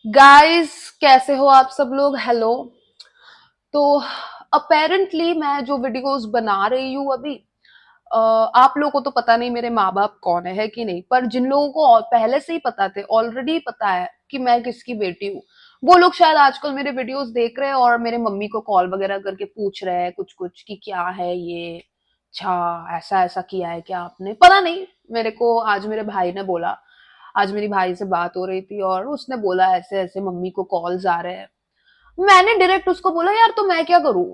Guys, कैसे हो आप सब लोग? हेलो। तो अपेरेंटली मैं जो वीडियोस बना रही हूँ अभी, आप लोगों को तो पता नहीं मेरे माँ बाप कौन है कि नहीं, पर जिन लोगों को पहले से ही पता थे, ऑलरेडी पता है कि मैं किसकी बेटी हूँ, वो लोग शायद आजकल मेरे वीडियोस देख रहे हैं और मेरे मम्मी को कॉल वगैरह करके पूछ रहे हैं कुछ कुछ कि क्या है ये। अच्छा, ऐसा ऐसा किया है क्या आपने? पता नहीं। मेरे को आज मेरे भाई ने बोला, आज मेरी भाई से बात हो रही थी और उसने बोला ऐसे ऐसे मम्मी को कॉल्स आ रहे हैं। मैंने डायरेक्ट उसको बोला, यार तो मैं क्या करूं?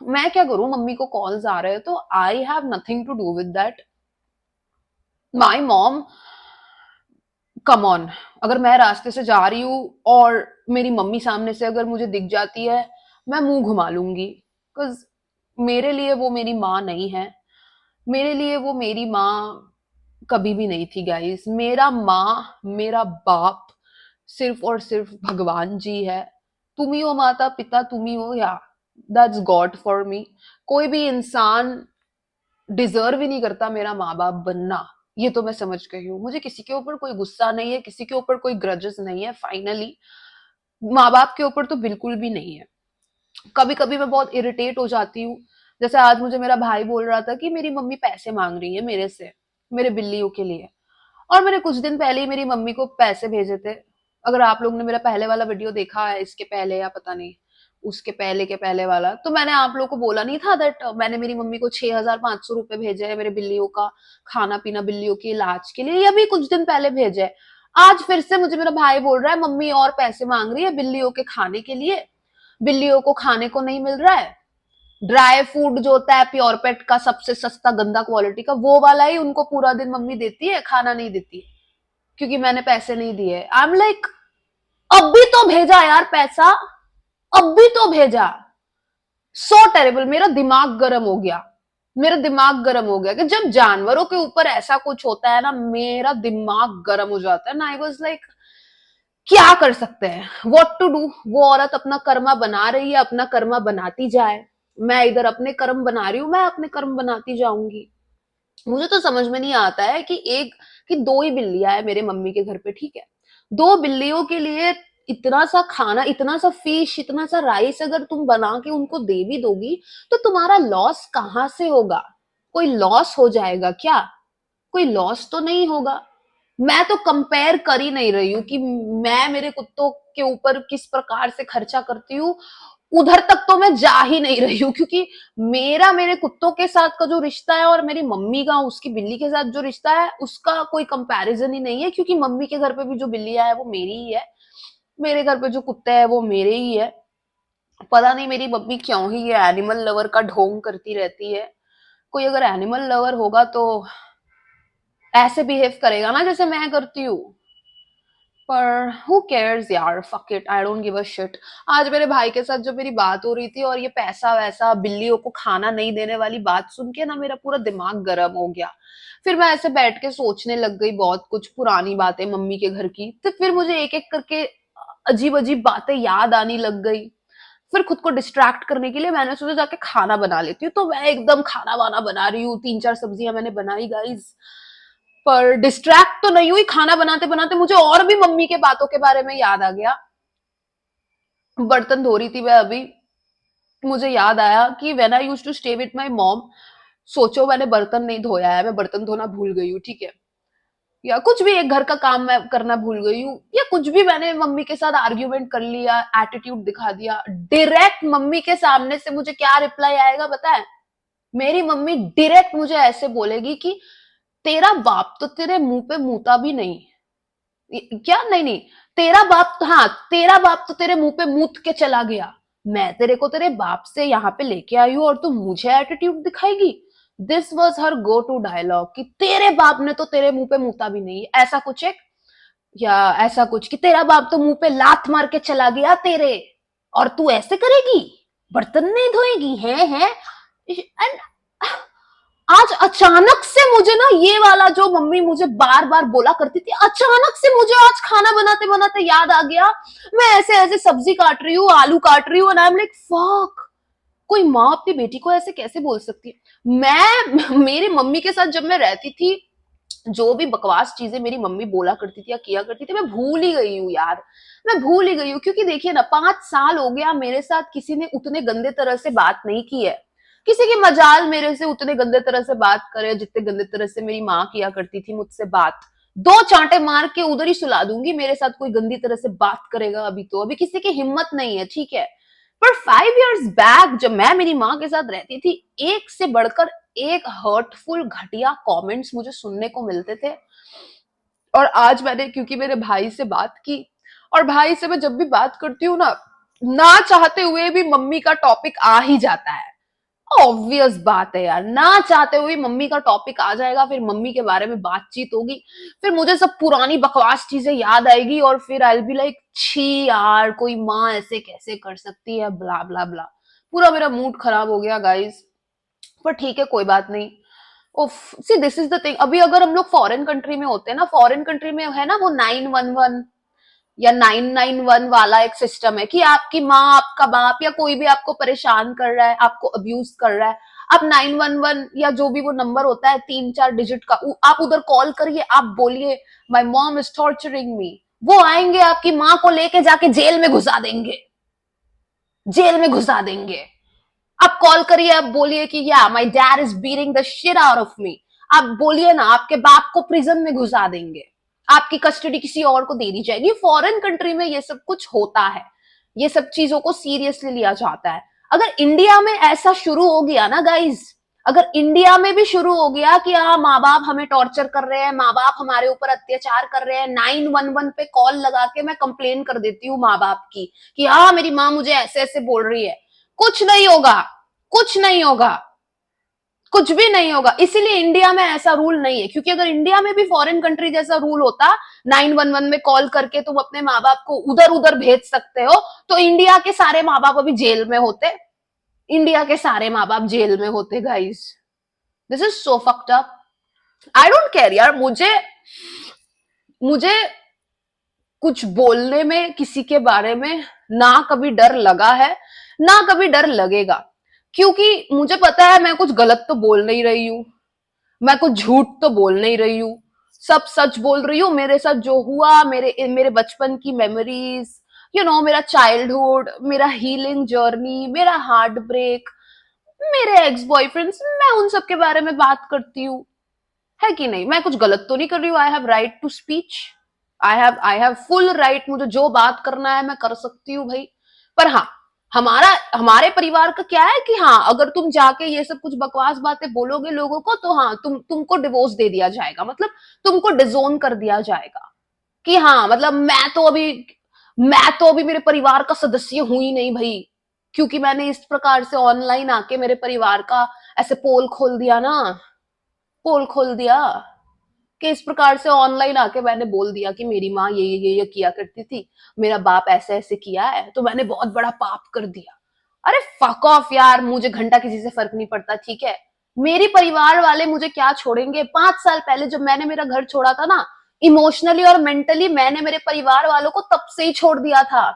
मैं क्या करूं? मम्मी को कॉल्स आ रहे हैं तो I have nothing to do with that. My mom, come on. अगर मैं रास्ते से जा रही हूँ और मेरी मम्मी सामने से अगर मुझे दिख जाती है, मैं मुंह घुमा लूंगी। बिकॉज मेरे लिए वो मेरी माँ नहीं है। मेरे लिए वो मेरी माँ कभी भी नहीं थी गाइस। मेरा माँ, मेरा बाप सिर्फ और सिर्फ भगवान जी है। तुम ही हो माता पिता, तुम ही हो, या दैट्स गॉड फॉर मी। कोई भी इंसान डिजर्व ही नहीं करता मेरा माँ बाप बनना। ये तो मैं समझ गई हूँ। मुझे किसी के ऊपर कोई गुस्सा नहीं है, किसी के ऊपर कोई ग्रजेस नहीं है। फाइनली माँ बाप के ऊपर तो बिल्कुल भी नहीं है। कभी कभी मैं बहुत इरिटेट हो जाती हूँ। जैसे आज मुझे मेरा भाई बोल रहा था कि मेरी मम्मी पैसे मांग रही है मेरे से, मेरे बिल्लियों के लिए। और मैंने कुछ दिन पहले ही मेरी मम्मी को पैसे भेजे थे। अगर आप लोग ने मेरा पहले वाला वीडियो देखा है, इसके पहले या पता नहीं उसके पहले के पहले वाला, तो मैंने आप लोग को बोला नहीं था दैट मैंने मेरी मम्मी को 6,500 रुपए भेजे हैं मेरे बिल्लियों का खाना पीना, बिल्लियों के इलाज के लिए। ये अभी कुछ दिन पहले भेजे है। आज फिर से मुझे मेरा भाई बोल रहा है मम्मी और पैसे मांग रही है बिल्लियों के खाने के लिए। बिल्लियों को खाने को नहीं मिल रहा है। ड्राई फूड जो होता है प्योर पेट का, सबसे सस्ता गंदा क्वालिटी का, वो वाला ही उनको पूरा दिन मम्मी देती है, खाना नहीं देती क्योंकि मैंने पैसे नहीं दिए। आई एम लाइक, अब भी तो भेजा यार पैसा, अब भी तो भेजा। So terrible. मेरा दिमाग गर्म हो गया। मेरा दिमाग गर्म हो गया कि जब जानवरों के ऊपर ऐसा कुछ होता है ना, मेरा दिमाग गर्म हो जाता है ना। आई वॉज लाइक, क्या कर सकते हैं, वॉट टू डू। वो औरत अपना कर्मा बना रही है, अपना कर्मा बनाती जाए। मैं इधर अपने कर्म बना रही हूं, मैं अपने कर्म बनाती जाऊंगी। मुझे तो समझ में नहीं आता है कि एक कि दो ही बिल्लियां है मेरे मम्मी के घर पे, ठीक है। दो बिल्लियों के लिए इतना सा खाना, इतना सा फिश, इतना सा राइस अगर तुम बना के उनको दे भी दोगी, तो तुम्हारा लॉस कहाँ से होगा? कोई लॉस हो जाएगा क्या? कोई लॉस तो नहीं होगा। मैं तो कंपेयर कर ही नहीं रही हूँ कि मैं मेरे कुत्तों के ऊपर किस प्रकार से खर्चा करती हूँ। उधर तक तो मैं जा ही नहीं रही हूँ, क्योंकि मेरा मेरे कुत्तों के साथ का जो रिश्ता है और मेरी मम्मी का उसकी बिल्ली के साथ जो रिश्ता है, उसका कोई कंपैरिजन ही नहीं है। क्योंकि मम्मी के घर पे भी जो बिल्लियां है वो मेरी ही है, मेरे घर पे जो कुत्ते हैं वो मेरे ही है। पता नहीं मेरी मम्मी क्यों ही ये एनिमल लवर का ढोंग करती रहती है। कोई अगर एनिमल लवर होगा तो ऐसे बिहेव करेगा ना जैसे मैं करती हूँ। पर हु केयर्स यार, fuck it, I don't give a shit. आज मेरे भाई के साथ जब मेरी बात हो रही थी और ये पैसा वैसा बिल्लियों को खाना नहीं देने वाली बात सुन के ना, मेरा पूरा दिमाग गर्म हो गया। फिर मैं ऐसे बैठ के सोचने लग गई बहुत कुछ पुरानी बातें मम्मी के घर की। तो फिर मुझे एक एक करके अजीब अजीब बातें याद आनी लग गई। फिर खुद को डिस्ट्रैक्ट करने के लिए मैंने सोचा जाके खाना बना लेती हूँ। तो मैं एकदम खाना वाना बना रही हूँ, 3-4 सब्जियां मैंने बनाई गाइस। पर डिस्ट्रैक्ट तो नहीं हुई। खाना बनाते बनाते मुझे और भी मम्मी के बातों के बारे में याद आ गया। बर्तन धो रही थी मैं अभी, मुझे याद आया कि when I used to stay with my mom, सोचो मैंने बर्तन नहीं धोया है, मैं बर्तन धोना भूल गई हूँ, ठीक है। या कुछ भी एक घर का काम मैं करना भूल गई हूँ, या कुछ भी मैंने मम्मी के साथ आर्ग्यूमेंट कर लिया, एटीट्यूड दिखा दिया, डायरेक्ट मम्मी के सामने से मुझे क्या रिप्लाई आएगा पता है? मेरी मम्मी डायरेक्ट मुझे ऐसे बोलेगी कि तेरा बाप तो तेरे मुंह पे मुता भी नहीं। क्या? नहीं नहीं, तेरा बाप तो, हाँ, तेरा बाप तो तेरे मुंह पे मूत के चला गया। मैं तेरे को तेरे बाप से यहाँ पे लेके आई हूँ और तू मुझे एटीट्यूड दिखाएगी। This was her go to dialogue कि तेरे बाप ने तो तेरे मुंह पे मूता भी नहीं, ऐसा कुछ एक। या ऐसा कुछ कि तेरा बाप तो मुंह पे लात मार के चला गया तेरे, और तू ऐसे करेगी, बर्तन नहीं धोएगी है। एंड आज अचानक से मुझे ना ये वाला जो मम्मी मुझे बार बार बोला करती थी, अचानक से मुझे आज खाना बनाते बनाते याद आ गया। मैं ऐसे ऐसे सब्जी काट रही हूँ, आलू काट रही हूँ, and I am like fuck, कोई माँ अपनी बेटी को ऐसे कैसे बोल सकती है? मैं मेरी मम्मी के साथ जब मैं रहती थी, जो भी बकवास चीजें मेरी मम्मी बोला करती थी या किया करती थी, मैं भूल ही गई हूँ यार। मैं भूल ही गई हूँ, क्योंकि देखिए ना, 5 साल हो गया मेरे साथ किसी ने उतने गंदे तरह से बात नहीं की है। किसी की मजाल मेरे से उतने गंदे तरह से बात करे जितने गंदे तरह से मेरी माँ किया करती थी मुझसे बात। दो चांटे मार के उधर ही सुला दूंगी, मेरे साथ कोई गंदी तरह से बात करेगा अभी तो, अभी किसी की हिम्मत नहीं है, ठीक है। पर 5 years बैक जब मैं मेरी माँ के साथ रहती थी, एक से बढ़कर एक हर्टफुल घटिया कमेंट्स मुझे सुनने को मिलते थे। और आज मैंने, क्योंकि मेरे भाई से बात की, और भाई से मैं जब भी बात करती हूँ ना, ना चाहते हुए भी मम्मी का टॉपिक आ ही जाता है। ऑब्वियस बात है यार, ना चाहते हुए मम्मी का टॉपिक आ जाएगा, फिर मम्मी के बारे में बातचीत होगी, फिर मुझे सब पुरानी बकवास चीजें याद आएगी, और फिर आई बी लाइक, छी यार, कोई माँ ऐसे कैसे कर सकती है, ब्ला ब्ला ब्ला। पूरा मेरा मूड खराब हो गया गाइस। पर ठीक है, कोई बात नहीं। उफ, see this is the thing, अभी अगर हम लोग फॉरेन कंट्री में होते हैं ना, फॉरेन कंट्री में है ना वो 911 या 991 वाला एक सिस्टम है, कि आपकी माँ, आपका बाप या कोई भी आपको परेशान कर रहा है, आपको अब्यूज कर रहा है, आप 911 या जो भी वो नंबर होता है 3-4 डिजिट का, आप उधर कॉल करिए, आप बोलिए माई मॉम इज टॉर्चरिंग मी, वो आएंगे, आपकी माँ को लेके जाके जेल में घुसा देंगे, जेल में घुसा देंगे। आप कॉल करिए, आप बोलिए कि या my dad is beating the shit out of me, आप बोलिए ना, आपके बाप को प्रिजन में घुसा देंगे, आपकी कस्टडी किसी और को दे दी जाएगी। फॉरेन कंट्री में ये सब कुछ होता है, ये सब चीजों को सीरियसली लिया जाता है। अगर इंडिया में ऐसा शुरू हो गया ना गाइज, अगर इंडिया में भी शुरू हो गया कि हाँ माँ बाप हमें टॉर्चर कर रहे हैं, माँ बाप हमारे ऊपर अत्याचार कर रहे हैं, 911 पे कॉल लगा के मैं कंप्लेन कर देती हूँ माँ बाप की कि हाँ मेरी माँ मुझे ऐसे ऐसे बोल रही है, कुछ नहीं होगा, कुछ नहीं होगा, कुछ भी नहीं होगा। इसीलिए इंडिया में ऐसा रूल नहीं है, क्योंकि अगर इंडिया में भी फॉरेन कंट्री जैसा रूल होता, 911 में कॉल करके तुम अपने माँ बाप को उधर उधर भेज सकते हो, तो इंडिया के सारे माँ बाप अभी जेल में होते, इंडिया के सारे माँ बाप जेल में होते guys. This is so fucked up. I don't care यार, मुझे मुझे कुछ बोलने में किसी के बारे में ना कभी डर लगा है, ना कभी डर लगेगा, क्योंकि मुझे पता है मैं कुछ गलत तो बोल नहीं रही हूं, मैं कुछ झूठ तो बोल नहीं रही हूँ, सब सच बोल रही हूँ। मेरे साथ जो हुआ, मेरे मेरे बचपन की मेमोरीज, मेरा चाइल्डहुड, मेरा हीलिंग जर्नी, मेरा हार्ट ब्रेक, मेरे एक्स बॉयफ्रेंड्स, मैं उन सब के बारे में बात करती हूँ, है कि नहीं? मैं कुछ गलत तो नहीं कर रही हूँ। I have right to speech, I have full right, मुझे जो बात करना है मैं कर सकती हूँ भाई। पर हाँ, हमारे परिवार का क्या है कि हाँ, अगर तुम जाके ये सब कुछ बकवास बातें बोलोगे लोगों को, तो हाँ, तुमको डिवोर्स दे दिया जाएगा, मतलब तुमको डिजोन कर दिया जाएगा, कि हाँ मतलब मैं तो अभी मेरे परिवार का सदस्य हूं ही नहीं भाई, क्योंकि मैंने इस प्रकार से ऑनलाइन आके मेरे परिवार का ऐसे पोल खोल दिया ना, पोल खोल दिया, कि इस प्रकार से ऑनलाइन आके मैंने बोल दिया कि मेरी माँ ये किया करती थी, मेरा बाप ऐसे ऐसे किया है, तो मैंने बहुत बड़ा पाप कर दिया। अरे फक ऑफ यार, मुझे घंटा किसी से फर्क नहीं पड़ता, ठीक है। मेरी परिवार वाले मुझे क्या छोड़ेंगे? 5 साल पहले जब मैंने मेरा घर छोड़ा था ना, इमोशनली और मेंटली मैंने मेरे परिवार वालों को तब से ही छोड़ दिया था,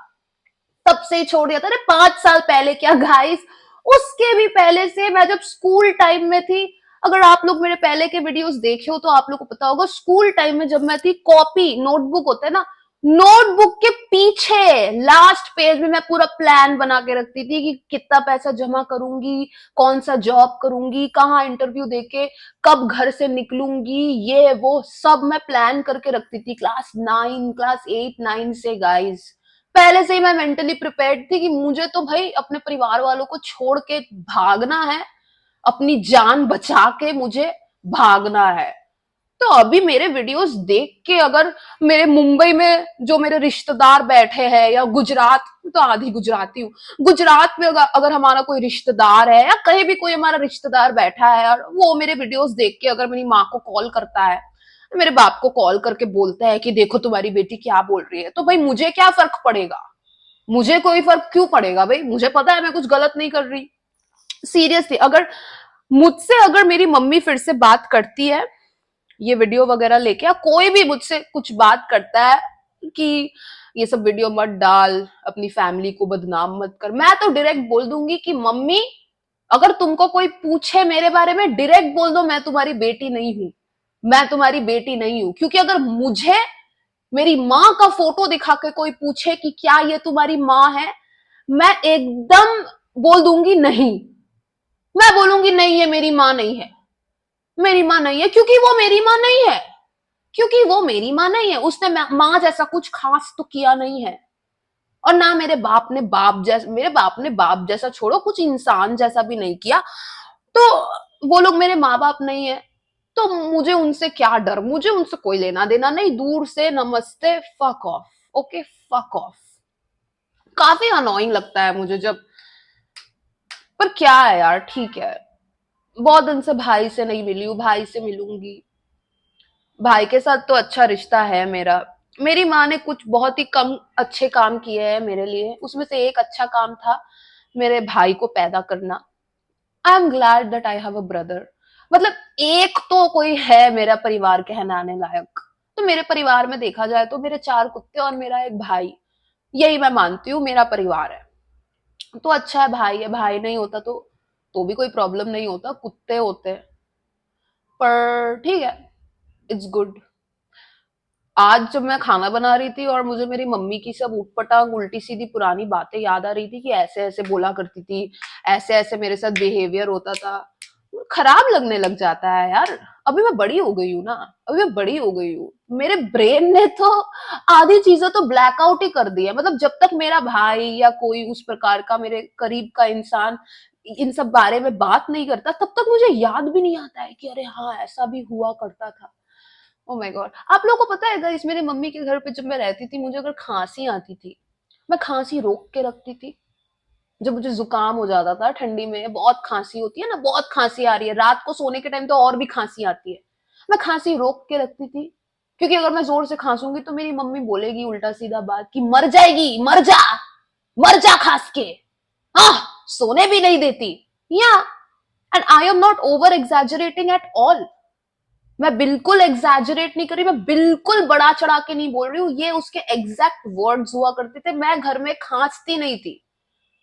तब से ही छोड़ दिया था। अरे 5 साल पहले क्या गाइस, उसके भी पहले से, मैं जब स्कूल टाइम में थी, अगर आप लोग मेरे पहले के वीडियोस देखे हो तो आप लोग को पता होगा, स्कूल टाइम में जब मैं थी, कॉपी नोटबुक होता है ना, नोटबुक के पीछे लास्ट पेज में मैं पूरा प्लान बना के रखती थी कि कितना पैसा जमा करूंगी, कौन सा जॉब करूंगी, कहाँ इंटरव्यू देके कब घर से निकलूंगी, ये वो सब मैं प्लान करके रखती थी, क्लास 8 9 से गाइस। पहले से ही मैं मेंटली प्रिपेयर्ड थी कि मुझे तो भाई अपने परिवार वालों को छोड़ के भागना है, अपनी जान बचा के मुझे भागना है। तो अभी मेरे वीडियोस देख के अगर मेरे मुंबई में जो मेरे रिश्तेदार बैठे हैं, या गुजरात, तो आधी गुजराती हूँ, गुजरात में अगर हमारा कोई रिश्तेदार है, या कहीं भी कोई हमारा रिश्तेदार बैठा है और वो मेरे वीडियोस देख के अगर मेरी माँ को कॉल करता है, मेरे बाप को कॉल करके बोलता है कि देखो तुम्हारी बेटी क्या बोल रही है, तो भाई मुझे क्या फर्क पड़ेगा? मुझे कोई फर्क क्यों पड़ेगा भाई? मुझे पता है मैं कुछ गलत नहीं कर रही। सीरियसली, अगर मुझसे अगर मेरी मम्मी फिर से बात करती है ये वीडियो वगैरह लेके, या कोई भी मुझसे कुछ बात करता है कि ये सब वीडियो मत डाल, अपनी फैमिली को बदनाम मत कर, मैं तो डायरेक्ट बोल दूंगी कि मम्मी, अगर तुमको कोई पूछे मेरे बारे में, डायरेक्ट बोल दो मैं तुम्हारी बेटी नहीं हूं, मैं तुम्हारी बेटी नहीं हूं। क्योंकि अगर मुझे मेरी माँ का फोटो दिखा के कोई पूछे कि क्या ये तुम्हारी माँ है, मैं एकदम बोल दूंगी नहीं। मैं बोलूंगी नहीं, ये मेरी माँ नहीं है, मेरी माँ नहीं है, क्योंकि वो मेरी माँ नहीं है। क्योंकि वो मेरी माँ नहीं है, उसने माँ जैसा कुछ खास तो किया नहीं है। और ना मेरे बाप ने बाप जैसा छोड़ो, कुछ इंसान जैसा भी नहीं किया। तो वो लोग मेरे माँ बाप नहीं है, तो मुझे उनसे क्या डर, मुझे उनसे कोई लेना देना नहीं। दूर से नमस्ते, fuck off. Okay, fuck off. काफी अनोइंग लगता है मुझे जब, पर क्या है यार, ठीक है। बहुत दिन से भाई से नहीं मिली हूँ, भाई से मिलूंगी। भाई के साथ तो अच्छा रिश्ता है मेरा। मेरी माँ ने कुछ बहुत ही कम अच्छे काम किए हैं मेरे लिए, उसमें से एक अच्छा काम था मेरे भाई को पैदा करना। I am glad that I have a brother. मतलब एक तो कोई है मेरा परिवार कहलाने लायक। तो मेरे परिवार में देखा जाए तो मेरे 4 कुत्ते और मेरा एक भाई, यही मैं मानती हूँ मेरा परिवार है। तो अच्छा है, भाई है। भाई नहीं होता तो भी कोई प्रॉब्लम नहीं होता, कुत्ते होते। पर ठीक है, इट्स गुड। आज जब मैं खाना बना रही थी और मुझे मेरी मम्मी की सब ऊटपटांग उल्टी सीधी पुरानी बातें याद आ रही थी कि ऐसे ऐसे बोला करती थी, ऐसे ऐसे मेरे साथ बिहेवियर होता था, खराब लगने लग जाता है यार। अभी मैं बड़ी हो गई हूँ ना, अभी मैं बड़ी हो गई हूँ। मेरे ब्रेन ने तो आधी चीजें तो ब्लैकआउट ही कर दी है। मतलब जब तक मेरा भाई या कोई उस प्रकार का मेरे करीब का इंसान इन सब बारे में बात नहीं करता, तब तक मुझे याद भी नहीं आता है कि अरे हाँ, ऐसा भी हुआ करता था। Oh my God! आप लोगों को पता है गाइस, मेरी मम्मी के घर पे जब मैं रहती थी, मुझे अगर खांसी आती थी, मैं खांसी रोक के रखती थी। जब मुझे जुकाम हो जाता था ठंडी में, बहुत खांसी होती है ना, बहुत खांसी आ रही है, रात को सोने के टाइम तो और भी खांसी आती है, मैं खांसी रोक के रखती थी। क्योंकि अगर मैं जोर से खांसूंगी तो मेरी मम्मी बोलेगी उल्टा सीधा बात कि मर जाएगी, मर जा खांस के। हाँ, सोने भी नहीं देती। या and I am not over exaggerating at all. मैं बिल्कुल एग्जैजरेट नहीं कर रही, मैं बिल्कुल बड़ा चढ़ा के नहीं बोल रही हूँ। ये उसके एग्जैक्ट वर्ड्स हुआ करते थे। मैं घर में खांसती नहीं थी।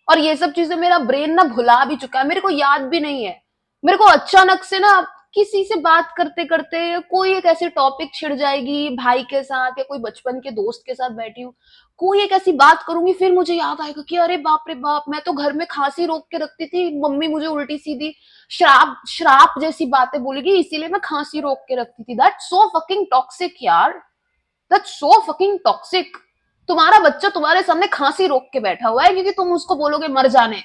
और ये सब चीजें मेरा ब्रेन ना भुला भी चुका है, मेरे को याद भी नहीं है। मेरे को अचानक से ना किसी से बात करते करते कोई एक ऐसी टॉपिक छिड़ जाएगी, भाई के साथ या कोई बचपन के दोस्त के साथ बैठी हूँ, कोई एक ऐसी बात करूंगी, फिर मुझे याद आएगा कि अरे बाप रे बाप, मैं तो घर में खांसी रोक के रखती थी, मम्मी मुझे उल्टी सीधी श्राप श्राप जैसी बातें बोलेगी, इसीलिए मैं खांसी रोक के रखती थी। दैट्स सो फकिंग टॉक्सिक यार, दैट्स सो फकिंग टॉक्सिक। तुम्हारा बच्चा तुम्हारे सामने खांसी रोक के बैठा हुआ है क्योंकि तुम उसको बोलोगे मर जाने।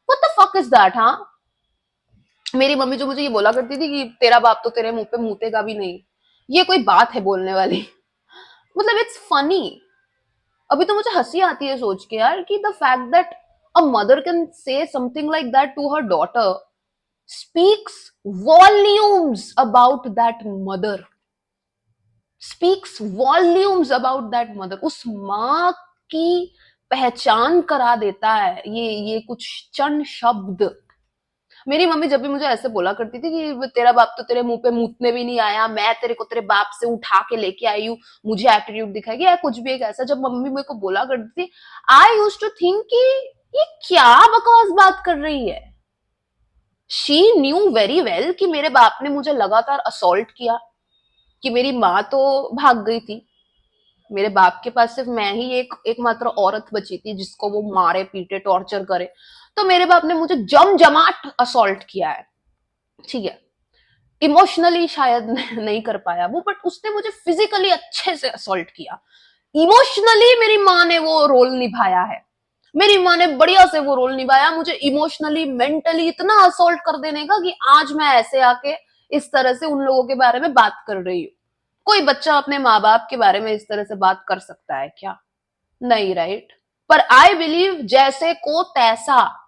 What the fuck is that? हाँ, मेरी मम्मी जो मुझे ये बोला करती थी कि तेरा बाप तो तेरे मुंह पे मूतेगा भी नहीं, ये कोई बात है बोलने वाली? मतलब इट्स फनी। अभी तो मुझे हंसी आती है सोच के यार कि the fact that a mother can say something like that to her daughter speaks volumes about that mother, speaks volumes about that mother. उस माँ की पहचान करा देता है ये कुछ चंद शब्द। मेरी मम्मी जब भी मुझे ऐसे बोला करती थी कि तेरा बाप तो तेरे मुंह पे मूतने भी नहीं आया, मैं तेरे को तेरे बाप से उठा के लेके आई हूँ, मुझे एटीट्यूड दिखाएगी या कुछ भी एक ऐसा, जब मम्मी मेरे को बोला करती थी, आई यूज टू थिंक कि ये क्या बकवास बात कर रही है। शी न्यू वेरी वेल कि मेरे बाप ने मुझे लगातार असॉल्ट किया, कि मेरी माँ तो भाग गई थी, मेरे बाप के पास सिर्फ मैं ही एकमात्र औरत बची थी जिसको वो मारे पीटे टॉर्चर करे। तो मेरे बाप ने मुझे जमजमाट असॉल्ट किया है, ठीक है। इमोशनली शायद नहीं कर पाया वो, बट उसने मुझे फिजिकली अच्छे से असॉल्ट किया। इमोशनली मेरी माँ ने वो रोल निभाया है, मेरी माँ ने बढ़िया से वो रोल निभाया, मुझे इमोशनली मेंटली इतना असॉल्ट कर देने का कि आज मैं ऐसे आके इस तरह से उन लोगों के बारे में बात कर रही हूँ। कोई बच्चा अपने माँ बाप के बारे में इस तरह से बात कर सकता है क्या? नहीं, राइट। पर आई बिलीव जैसे को तैसा,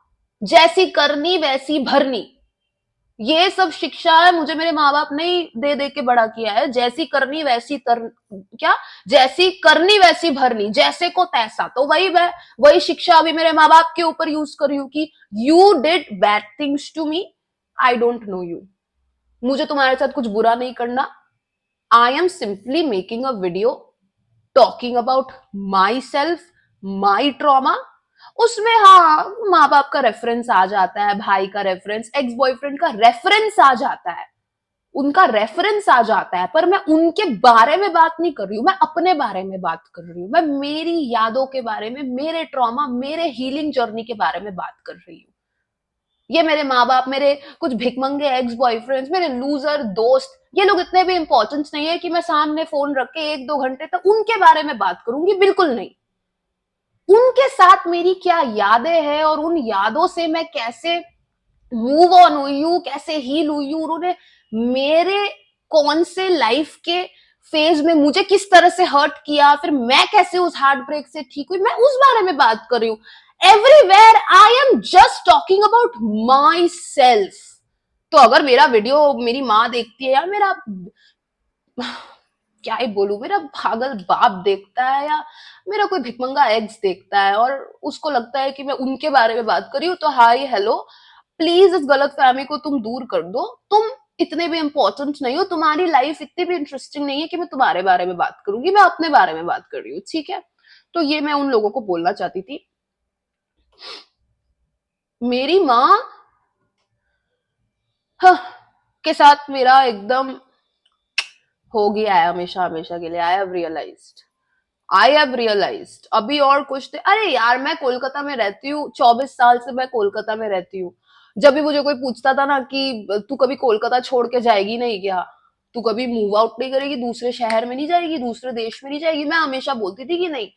जैसी करनी वैसी भरनी, ये सब शिक्षा है मुझे मेरे माँ बाप ने ही दे दे के बड़ा किया है। जैसी करनी वैसी क्या, जैसी करनी वैसी भरनी, जैसे को तैसा। तो वही शिक्षा अभी मेरे माँ बाप के ऊपर यूज कर रही हूँ कि you did bad things to me, I don't know you, मुझे तुम्हारे साथ कुछ बुरा नहीं करना। I am simply making a video talking about myself, my trauma। उसमें हाँ, माँ बाप का रेफरेंस आ जाता है, भाई का रेफरेंस, एक्स बॉयफ्रेंड का रेफरेंस आ जाता है, उनका रेफरेंस आ जाता है, पर मैं उनके बारे में बात नहीं कर रही हूँ, मैं अपने बारे में बात कर रही हूँ, मैं मेरी यादों के बारे में, मेरे ट्रॉमा, मेरे हीलिंग जर्नी के बारे में बात कर रही हूँ। ये मेरे माँ बाप, मेरे कुछ भिकमंगे एक्स बॉयफ्रेंड्स, मेरे लूजर दोस्त, ये लोग इतने भी इंपॉर्टेंट नहीं है कि मैं सामने फोन रख के 1-2 घंटे तक उनके बारे में बात करूंगी, बिल्कुल नहीं। उनके साथ मेरी क्या यादें हैं और उन यादों से मैं कैसे मूव ऑन हुई हूँ, कैसे हील हुई हूँ, उन्होंने मेरे कौन से लाइफ के फेज में मुझे किस तरह से हर्ट किया, फिर मैं कैसे उस हार्ट ब्रेक से ठीक हुई, मैं उस बारे में बात कर रही हूँ। Everywhere I am just talking about my self. तो अगर मेरा वीडियो मेरी माँ देखती है, या मेरा क्या ही बोलूं, मेरा पागल बाप देखता है, या मेरा कोई भिकमंगा एक्स देखता है और उसको लगता है कि मैं उनके बारे में बात कर रही हूँ, तो हाय हेलो, प्लीज इस गलत फहमी को तुम दूर कर दो। तुम इतने भी इंपॉर्टेंट नहीं हो, तुम्हारी लाइफ इतनी भी इंटरेस्टिंग नहीं है कि मैं तुम्हारे बारे में बात करूंगी, मैं अपने बारे में बात कर रही हूँ, ठीक है। तो ये मैं उन लोगों को बोलना चाहती थी। मेरी माँ हाँ, के साथ मेरा एकदम हो गया है हमेशा हमेशा के लिए। आई हैव रियलाइज्ड अभी और कुछ थे। अरे यार, मैं कोलकाता में रहती हूँ, 24 साल से मैं कोलकाता में रहती हूँ। जब भी मुझे कोई पूछता था ना कि तू कभी कोलकाता छोड़ के जाएगी नहीं क्या, तू कभी मूव आउट नहीं करेगी, दूसरे शहर में नहीं जाएगी, दूसरे देश में नहीं जाएगी, मैं हमेशा बोलती थी कि नहीं,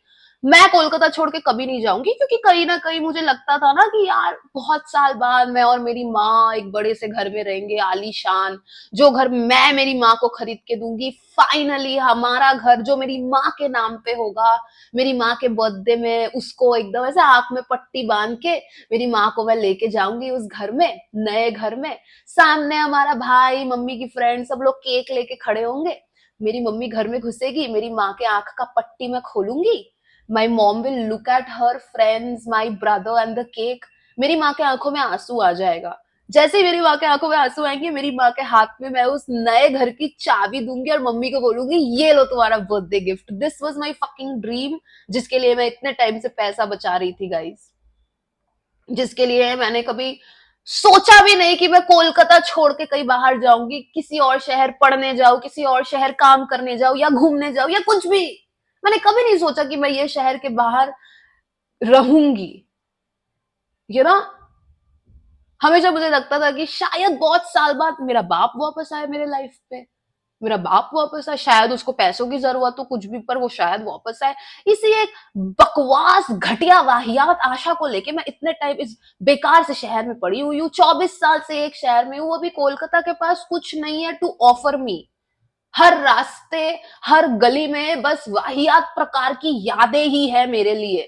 मैं कोलकाता छोड़ के कभी नहीं जाऊंगी, क्योंकि कहीं ना कहीं मुझे लगता था ना कि यार बहुत साल बाद मैं और मेरी माँ एक बड़े से घर में रहेंगे, आलीशान, जो घर मैं मेरी माँ को खरीद के दूंगी, फाइनली हमारा घर जो मेरी माँ के नाम पे होगा। मेरी माँ के बर्थडे में उसको एकदम ऐसे आंख में पट्टी बांध के मेरी माँ को मैं लेके जाऊंगी उस घर में, नए घर में। सामने हमारा भाई, मम्मी की फ्रेंड, सब लोग केक लेके खड़े होंगे। मेरी मम्मी घर में घुसेगी, मेरी माँ के आंख का पट्टी मैं खोलूंगी। My mom will look at her friends, my brother and the cake. मेरी माँ के आंखों में आंसू आ जाएगा। जैसे ही मेरी माँ के आंखों में आंसू आएंगे, मेरी माँ के हाथ में मैं उस नए घर की चाबी दूंगी और मम्मी को बोलूंगी, ये लो तुम्हारा birthday gift. This was my fucking dream, जिसके लिए मैं इतने टाइम से पैसा बचा रही थी गाइस, जिसके लिए मैंने कभी सोचा भी नहीं कि मैं कोलकाता छोड़ के कहीं बाहर जाऊंगी, किसी और शहर पढ़ने जाऊं, किसी और शहर काम करने जाऊं, या घूमने जाऊं, या कुछ भी। मैंने कभी नहीं सोचा कि मैं ये शहर के बाहर रहूंगी। यू नो, हमेशा मुझे लगता था कि शायद बहुत साल बाद मेरा बाप वापस आए मेरे लाइफ पे, मेरा बाप वापस आए, शायद उसको पैसों की जरूरत हो कुछ भी, पर वो शायद वापस आए। इसी एक बकवास घटिया वाहियात आशा को लेके मैं इतने टाइम इस बेकार से शहर में पड़ी हुई हूँ। 24 साल से एक शहर में हूँ। अभी कोलकाता के पास कुछ नहीं है टू ऑफर मी। हर रास्ते, हर गली में बस वाहियात प्रकार की यादें ही है मेरे लिए,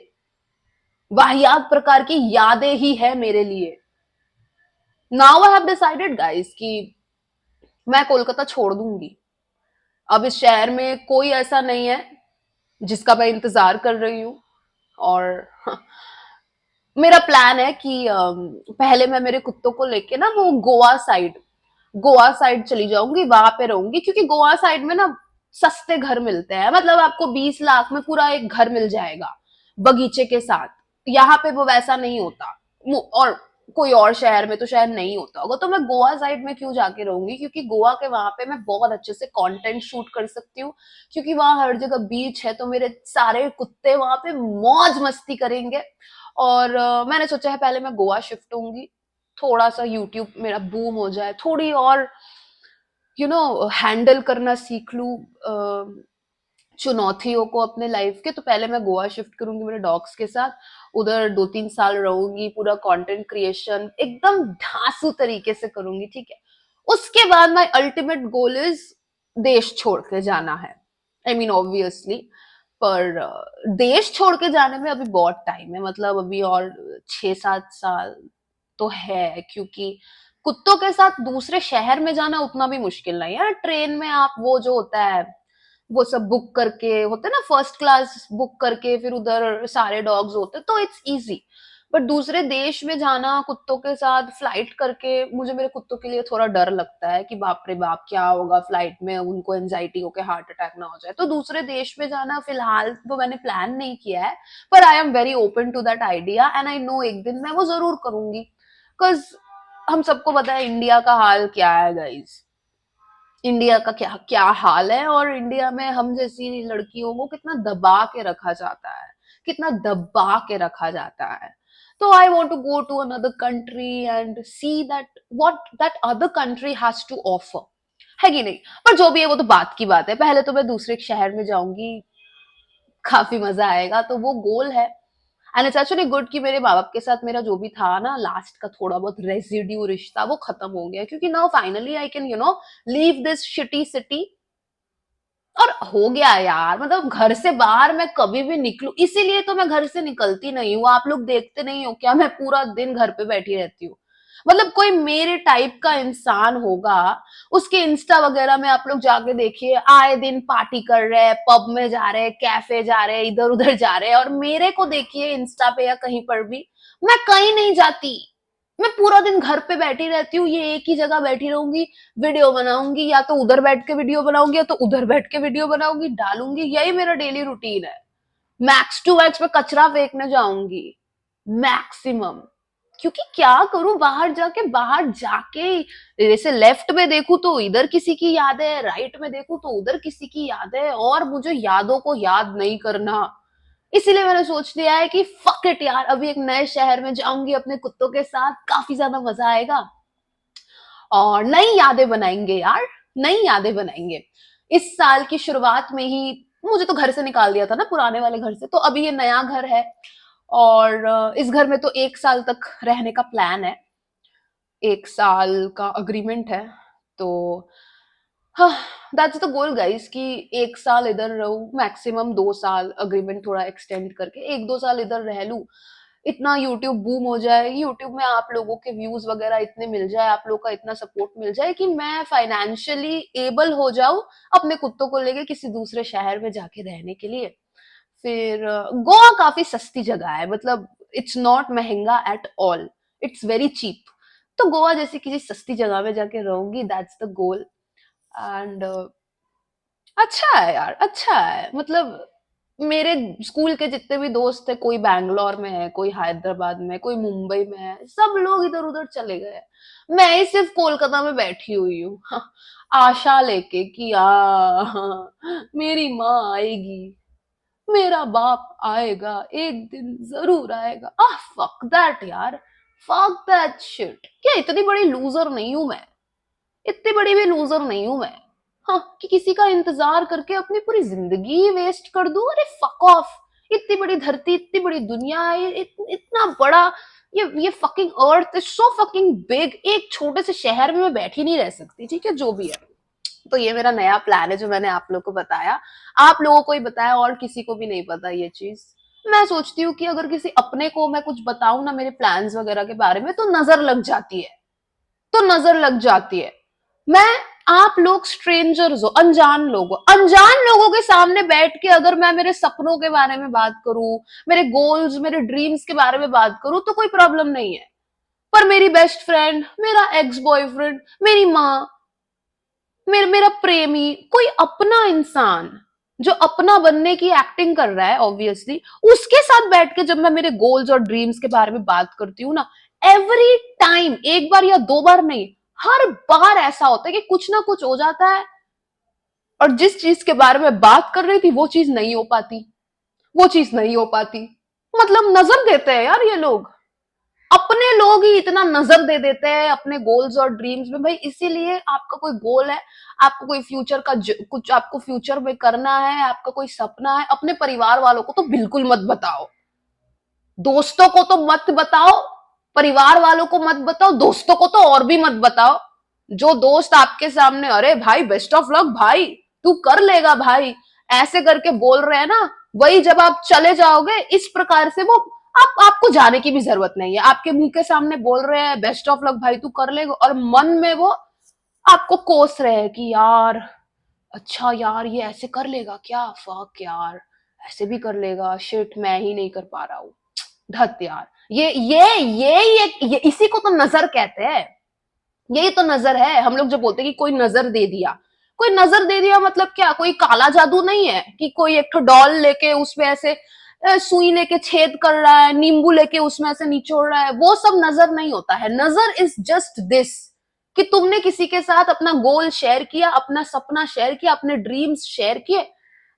वाहियात प्रकार की यादें ही है मेरे लिए। Now I have decided guys कि मैं कोलकाता छोड़ दूंगी। अब इस शहर में कोई ऐसा नहीं है जिसका मैं इंतजार कर रही हूँ। और मेरा प्लान है कि पहले मैं मेरे कुत्तों को लेके ना वो गोवा साइड चली जाऊंगी, वहां पे रहूंगी, क्योंकि गोवा साइड में ना सस्ते घर मिलते हैं। मतलब आपको 20 लाख में पूरा एक घर मिल जाएगा बगीचे के साथ। यहाँ पे वो वैसा नहीं होता, और कोई और शहर में तो शायद नहीं होता होगा। तो मैं गोवा साइड में क्यों जाके रहूंगी, क्योंकि गोवा के वहां पे मैं बहुत अच्छे से कंटेंट शूट कर सकती हूँ, क्योंकि वहां हर जगह बीच है, तो मेरे सारे कुत्ते वहां पे मौज मस्ती करेंगे। और मैंने सोचा है पहले मैं गोवा शिफ्ट होंगी, थोड़ा सा यूट्यूब मेरा बूम हो जाए, थोड़ी और हैंडल करना सीख लूं चुनौतियों को अपने लाइफ के। तो पहले मैं गोवा शिफ्ट करूंगी मेरे डॉग्स के साथ, उधर 2-3 साल रहूंगी, पूरा कंटेंट क्रिएशन एकदम धांसू तरीके से करूंगी, ठीक है। उसके बाद माय अल्टीमेट गोल इज देश छोड़ के जाना है। आई मीन ऑब्वियसली, पर देश छोड़ के जाने में अभी बहुत टाइम है, मतलब अभी और 6-7 साल तो है, क्योंकि कुत्तों के साथ दूसरे शहर में जाना उतना भी मुश्किल नहीं है। ट्रेन में आप वो जो होता है वो सब बुक करके, होते ना फर्स्ट क्लास बुक करके, फिर उधर सारे डॉग्स होते, तो इट्स इजी। बट दूसरे देश में जाना कुत्तों के साथ फ्लाइट करके, मुझे मेरे कुत्तों के लिए थोड़ा डर लगता है कि बाप रे बाप क्या होगा फ्लाइट में, उनको एंजाइटी होके हार्ट अटैक ना हो जाए। तो दूसरे देश में जाना फिलहाल तो मैंने प्लान नहीं किया है, पर I am very open to that idea, and I know एक दिन मैं वो जरूर करूंगी। बिकॉज हम सबको पता है इंडिया का हाल क्या है गाइज। इंडिया का क्या क्या हाल है, और इंडिया में हम जैसी लड़कियों को कितना दबा के रखा जाता है, कितना दबा के रखा जाता है। तो I want to go to another country and see that what that other country has to offer, है कि नहीं? पर जो भी है वो तो बात की बात है, पहले तो मैं दूसरे शहर में जाऊंगी, काफी मजा आएगा, तो वो गोल है। एंड इट्स एक्चुअली गुड कि मेरे माँ बाप के साथ मेरा जो भी था ना लास्ट का थोड़ा बहुत रेजिड्यू रिश्ता वो खत्म हो गया, क्योंकि now finally I can leave this shitty city. और हो गया यार, मतलब घर से बाहर मैं कभी भी निकलूं, इसीलिए तो मैं घर से निकलती नहीं हूँ। आप लोग देखते नहीं हो क्या, मैं पूरा दिन घर पे बैठी रहती हूँ। मतलब कोई मेरे टाइप का इंसान होगा, उसके इंस्टा वगैरह में आप लोग जाके देखिए, आए दिन पार्टी कर रहे हैं, पब में जा रहे हैं, कैफे जा रहे हैं, इधर उधर जा रहे हैं, और मेरे को देखिए इंस्टा पे या कहीं पर भी, मैं कहीं नहीं जाती। मैं पूरा दिन घर पे बैठी रहती हूँ, ये एक ही जगह बैठी रहूंगी, वीडियो बनाऊंगी, या तो उधर बैठ के वीडियो बनाऊंगी या तो उधर बैठ के वीडियो बनाऊंगी, डालूंगी, यही मेरा डेली रूटीन है। मैक्स टू मैक्स मैं कचरा फेंकने जाऊंगी, मैक्सिमम। क्योंकि क्या करूं, बाहर जाके जैसे लेफ्ट में देखूं तो इधर किसी की याद है, राइट में देखूं तो उधर किसी की याद है, और मुझे यादों को याद नहीं करना। इसीलिए मैंने सोच लिया है कि फक इट यार, अभी एक नए शहर में जाऊंगी अपने कुत्तों के साथ, काफी ज्यादा मजा आएगा, और नई यादें बनाएंगे यार, नई यादें बनाएंगे। इस साल की शुरुआत में ही मुझे तो घर से निकाल दिया था ना, पुराने वाले घर से, तो अभी ये नया घर है, और इस घर में तो 1 साल तक रहने का प्लान है, 1 साल का अग्रीमेंट है। तो हाँ, दैट्स द गोल गाइस, कि 1 साल इधर रहूं, मैक्सिमम 2 साल, अग्रीमेंट थोड़ा एक्सटेंड करके 1-2 साल इधर रह लूं, इतना यूट्यूब बूम हो जाए, यूट्यूब में आप लोगों के व्यूज वगैरह इतने मिल जाए, आप लोग का इतना सपोर्ट मिल जाए कि मैं फाइनेंशियली एबल हो जाऊं अपने कुत्तों को लेके किसी दूसरे शहर में जाके रहने के लिए। फिर गोवा काफी सस्ती जगह है, मतलब इट्स नॉट महंगा at all, it's very cheap. तो गोवा जैसी किसी सस्ती जगह में जाके रहूंगी, दैट्स द गोल। एंड अच्छा है यार, अच्छा है, मतलब मेरे स्कूल के जितने भी दोस्त थे, कोई बैंगलोर में है, कोई हैदराबाद में, कोई मुंबई में है, सब लोग इधर उधर चले गए, मैं ही सिर्फ कोलकाता में बैठी हुई हूँ। हाँ, आशा लेके कि मेरी माँ आएगी, मेरा बाप आएगा, एक दिन जरूर आएगा। आह फक दैट यार, फक दैट शिट। क्या इतनी बड़ी लूजर नहीं हूं मैं, इतनी बड़ी भी लूजर नहीं हूं मैं, हाँ, कि किसी का इंतजार करके अपनी पूरी जिंदगी वेस्ट कर दूं। अरे फक ऑफ, इतनी बड़ी धरती, इतनी बड़ी दुनिया है, इतना बड़ा ये fucking earth is so fucking big, एक छोटे से शहर में मैं बैठी नहीं रह सकती, ठीक है, जो भी है। तो ये मेरा नया प्लान है जो मैंने आप लोग को बताया, आप लोगों को ही बताया, और किसी को भी नहीं पता ये चीज। मैं सोचती हूँ कि अगर किसी अपने को मैं कुछ बताऊं ना मेरे प्लान्स वगैरह के बारे में, तो नजर लग जाती है, तो नजर लग जाती है। मैं, आप लोग स्ट्रेंजर्स हो, अनजान लोग हो, अनजान लोगों के सामने बैठ के अगर मैं मेरे सपनों के बारे में बात करूं, मेरे गोल्स, मेरे ड्रीम्स के बारे में बात करूं, तो कोई प्रॉब्लम नहीं है। पर मेरी बेस्ट फ्रेंड, मेरा एक्स बॉयफ्रेंड, मेरी माँ, मेरा प्रेमी, कोई अपना इंसान जो अपना बनने की एक्टिंग कर रहा है ऑब्वियसली, उसके साथ बैठ के जब मैं मेरे गोल्स और ड्रीम्स के बारे में बात करती हूँ ना, एवरी टाइम, एक बार या 2 बार नहीं, हर बार ऐसा होता है कि कुछ ना कुछ हो जाता है, और जिस चीज के बारे में बात कर रही थी वो चीज नहीं हो पाती, वो चीज नहीं हो पाती। मतलब नजर देते हैं यार ये लोग, अपने लोग ही इतना नजर दे देते हैं अपने गोल्स और ड्रीम्स में। भाई इसीलिए आपका कोई गोल है, आपको कोई फ्यूचर का कुछ आपको फ्यूचर में करना है, आपका कोई सपना है, अपने परिवार वालों को तो बिल्कुल मत बताओ, दोस्तों को तो मत बताओ, परिवार वालों को मत बताओ, दोस्तों को तो और भी मत बताओ। जो दोस्त आपके सामने अरे भाई बेस्ट ऑफ लक भाई, तू कर लेगा भाई, ऐसे करके बोल रहे हैं ना, वही जब आप चले जाओगे इस प्रकार से, वो आपको जाने की भी जरूरत नहीं है, आपके मुंह के सामने बोल रहे हैं बेस्ट ऑफ लक भाई तू कर लेगा, और मन में वो आपको कोस रहे हैं कि यार, अच्छा यार ये ऐसे कर लेगा क्या, फक यार, ऐसे भी कर लेगा, शिट मैं ही नहीं कर पा रहा हूँ, धत यार। ये इसी को तो नजर कहते हैं, यही तो नजर है। हम लोग जो बोलते हैं कि कोई नजर दे दिया, कोई नजर दे दिया मतलब क्या, कोई काला जादू नहीं है कि कोई एक तो डॉल लेके उसमें ऐसे सुई लेके छेद कर रहा है, नींबू लेके उसमें ऐसे निचोड़ रहा है, वो सब नजर नहीं होता है। नजर इज जस्ट दिस, कि तुमने किसी के साथ अपना गोल शेयर किया, अपना सपना शेयर किया, अपने ड्रीम्स शेयर किए,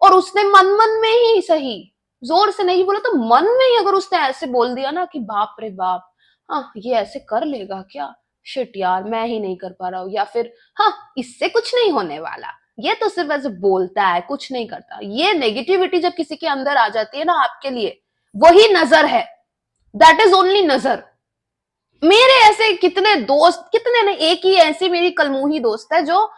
और उसने मन मन में ही सही, जोर से नहीं बोला तो मन में ही अगर उसने ऐसे बोल दिया ना कि बाप रे बाप, हाँ ये ऐसे कर लेगा क्या, शिट यार मैं ही नहीं कर पा रहा हूँ, या फिर हाँ इससे कुछ नहीं होने वाला, ये तो सिर्फ ऐसे बोलता है कुछ नहीं करता, ये नेगेटिविटी जब किसी के अंदर आ जाती है ना आपके लिए, वही नजर है, दैट इज ओनली नजर। मेरे ऐसे कितने दोस्त, कितने ने, एक ही ऐसी मेरी कलमुही दोस्त है जो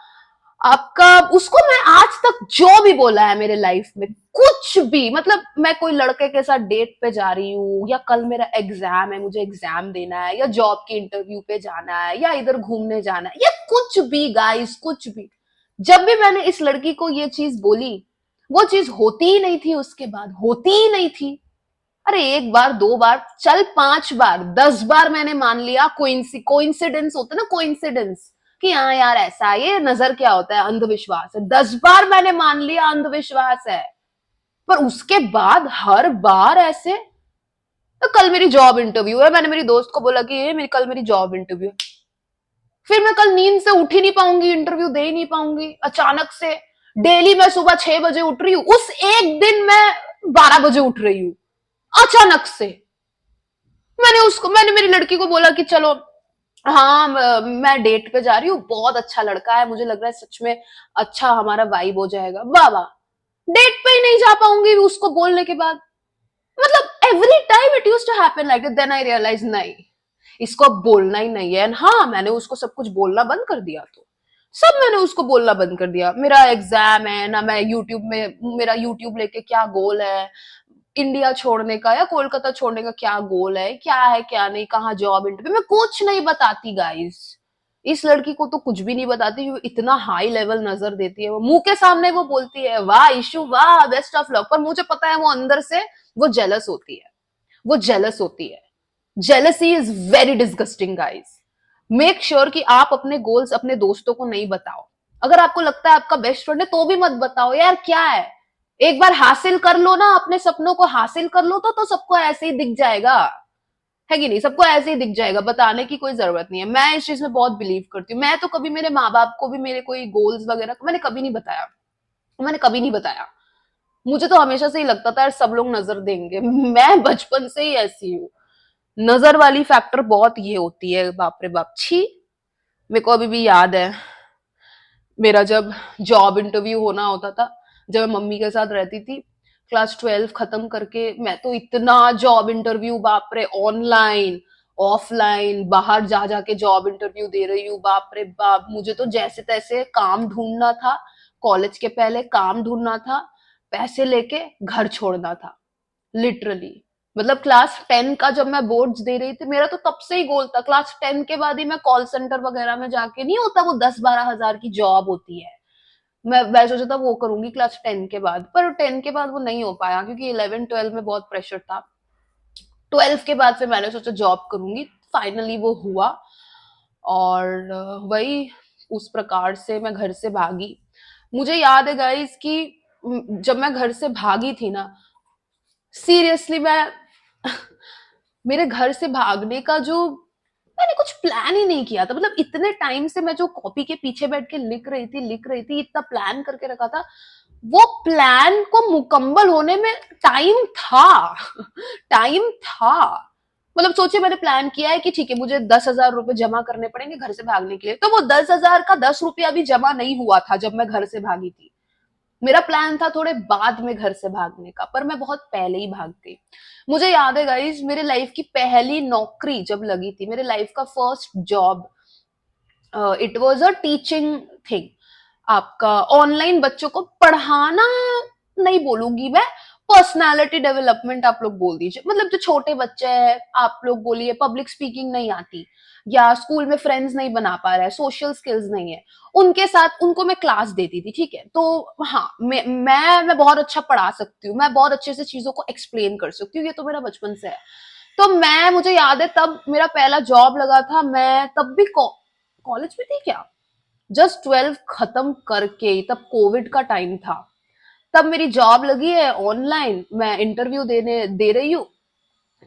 आपका, उसको मैं आज तक जो भी बोला है मेरे लाइफ में, कुछ भी, मतलब मैं कोई लड़के के साथ डेट पे जा रही हूँ, या कल मेरा एग्जाम है मुझे एग्जाम देना है, या जॉब के इंटरव्यू पे जाना है, या इधर घूमने जाना है, या कुछ भी गाइस, कुछ भी, जब भी मैंने इस लड़की को ये चीज बोली, वो चीज होती ही नहीं थी, उसके बाद होती ही नहीं थी। अरे एक बार दो बार चल, 5 बार 10 बार मैंने मान लिया, कोइंसिडेंस होता है ना, कोइंसिडेंस, कि हाँ यार ऐसा, ये नजर क्या होता है, अंधविश्वास है, 10 बार मैंने मान लिया अंधविश्वास है, पर उसके बाद हर बार ऐसे। तो कल मेरी जॉब इंटरव्यू है, मैंने मेरी दोस्त को बोला कि ये मेरी कल मेरी जॉब इंटरव्यू है, फिर मैं कल नींद से उठ ही नहीं पाऊंगी, इंटरव्यू दे ही नहीं पाऊंगी, अचानक से डेली मैं सुबह 6 बजे उठ रही हूँ, उस एक दिन मैं 12 बजे उठ रही हूँ, अचानक से। मैंने मेरी लड़की को बोला कि चलो, हाँ मैं डेट पे जा रही हूँ, बहुत अच्छा लड़का है, मुझे लग रहा है सच में अच्छा हमारा वाइब हो जाएगा, वाह वाह, डेट पे ही नहीं जा पाऊंगी उसको बोलने के बाद। मतलब every time it use to happen like then I realise नहीं, इसको अब बोलना ही नहीं है। हाँ मैंने उसको सब कुछ बोलना बंद कर दिया, तो सब मैंने उसको बोलना बंद कर दिया, मेरा एग्जाम है ना, मैं यूट्यूब में, मेरा यूट्यूब लेके क्या गोल है, इंडिया छोड़ने का या कोलकाता छोड़ने का क्या गोल है क्या नहीं, कहाँ जॉब इंटरव्यू, मैं कुछ नहीं बताती गाइस। इस लड़की को तो कुछ भी नहीं बताती, वो इतना हाई लेवल नजर देती है, वो मुंह के सामने वो बोलती है वाह इशू वाह बेस्ट ऑफ लक, पर मुझे पता है वो अंदर से वो जेलस होती है, वो जेलस होती है। Jealousy is very disgusting guys. Make sure कि आप अपने गोल्स अपने दोस्तों को नहीं बताओ, अगर आपको लगता है आपका बेस्ट फ्रेंड है तो भी मत बताओ यार, क्या है, एक बार हासिल कर लो ना, अपने सपनों को हासिल कर लो, तो सबको ऐसे ही दिख जाएगा, है कि नहीं, सबको ऐसे ही दिख जाएगा, बताने की कोई जरूरत नहीं है। मैं इस चीज में बहुत बिलीव करती हूँ, मैं तो कभी मेरे माँ बाप को भी मेरे कोई गोल्स वगैरह मैंने कभी नहीं बताया, मैंने कभी नहीं बताया। मुझे तो हमेशा से ही लगता था यार सब लोग नजर देंगे, मैं बचपन से ही ऐसी हूँ, नजर वाली फैक्टर बहुत ये होती है, बाप रे बाप छी। मेरे को अभी भी याद है, मेरा जब जॉब इंटरव्यू होना होता था, जब मैं मम्मी के साथ रहती थी, क्लास 12 खत्म करके मैं तो इतना जॉब इंटरव्यू, बाप रे, ऑनलाइन ऑफलाइन बाहर जा जाके जॉब इंटरव्यू दे रही हूँ, बाप रे बाप, मुझे तो जैसे तैसे काम ढूंढना था, कॉलेज के पहले काम ढूंढना था, पैसे लेके घर छोड़ना था, लिटरली। मतलब क्लास 10 का जब मैं बोर्ड्स दे रही थी, मेरा तो तब से ही गोल था, क्लास 10 के बाद ही मैं कॉल सेंटर वगैरह में जाके, नहीं होता वो 10-12 हजार की जॉब होती है, मैं सोचा था वो करूंगी क्लास 10 के बाद, पर 10 के बाद वो नहीं हो पाया क्योंकि 11-12 में बहुत प्रेशर था। 12 के बाद फिर मैंने सोचा जॉब करूंगी, फाइनली वो हुआ। और वही, उस प्रकार से मैं घर से भागी। मुझे याद है गाइस कि जब मैं घर से भागी थी ना, सीरियसली मैं मेरे घर से भागने का जो, मैंने कुछ प्लान ही नहीं किया था, मतलब इतने टाइम से मैं जो कॉपी के पीछे बैठ के लिख रही थी, इतना प्लान करके रखा था, वो प्लान को मुकम्मल होने में टाइम था, टाइम था। मतलब सोचिए मैंने प्लान किया है कि ठीक है मुझे 10,000 रुपए जमा करने पड़ेंगे घर से भागने के लिए, तो वो 10,000 का 10 रुपया भी जमा नहीं हुआ था जब मैं घर से भागी थी। मेरा प्लान था थोड़े बाद में घर से भागने का, पर मैं बहुत पहले ही भाग गई। मुझे याद है गाइस, मेरे लाइफ की पहली नौकरी जब लगी थी, मेरे लाइफ का first job, it was a teaching thing, आपका ऑनलाइन बच्चों को पढ़ाना नहीं बोलूंगी मैं, पर्सनालिटी डेवलपमेंट आप लोग बोल दीजिए, मतलब जो छोटे बच्चे हैं, आप लोग बोलिए पब्लिक स्पीकिंग नहीं आती, या स्कूल में फ्रेंड्स नहीं बना पा रहा है, सोशल स्किल्स नहीं है, उनके साथ उनको मैं क्लास देती थी, ठीक है। तो हाँ मैं बहुत अच्छा पढ़ा सकती हूँ, मैं बहुत अच्छे से चीजों को एक्सप्लेन कर सकती हूँ, ये तो मेरा बचपन से है। तो मैं, मुझे याद है तब मेरा पहला जॉब लगा था, मैं तब भी कॉलेज में थी क्या, जस्ट 12 खत्म करके, तब कोविड का टाइम था, तब मेरी जॉब लगी है ऑनलाइन, मैं इंटरव्यू देने दे रही हूँ,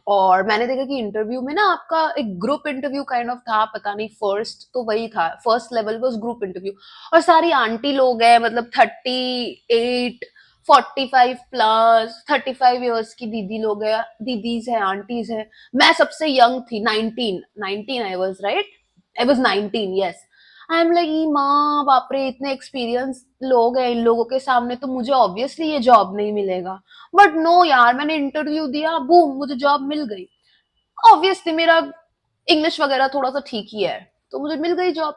और मैंने देखा कि इंटरव्यू में ना आपका एक ग्रुप इंटरव्यू काइंड ऑफ था, पता नहीं फर्स्ट तो वही था, first level was group interview. और सारी आंटी लोग हैं, मतलब 38 45 प्लस 35 इयर्स की दीदी लोग हैं, दीदीज हैं, आंटीज हैं। मैं सबसे यंग थी, 19 I was right, I was 19, yes. I am like, माँ बाप रे, इतने एक्सपीरियंस लोग हैं, इन लोगों के सामने तो मुझे ऑब्वियसली ये जॉब नहीं मिलेगा। बट नो यार, मैंने इंटरव्यू दिया, बूम, मुझे जॉब मिल गई। ऑब्वियसली मेरा इंग्लिश वगैरह थोड़ा सा ठीक ही है, तो मुझे मिल गई जॉब।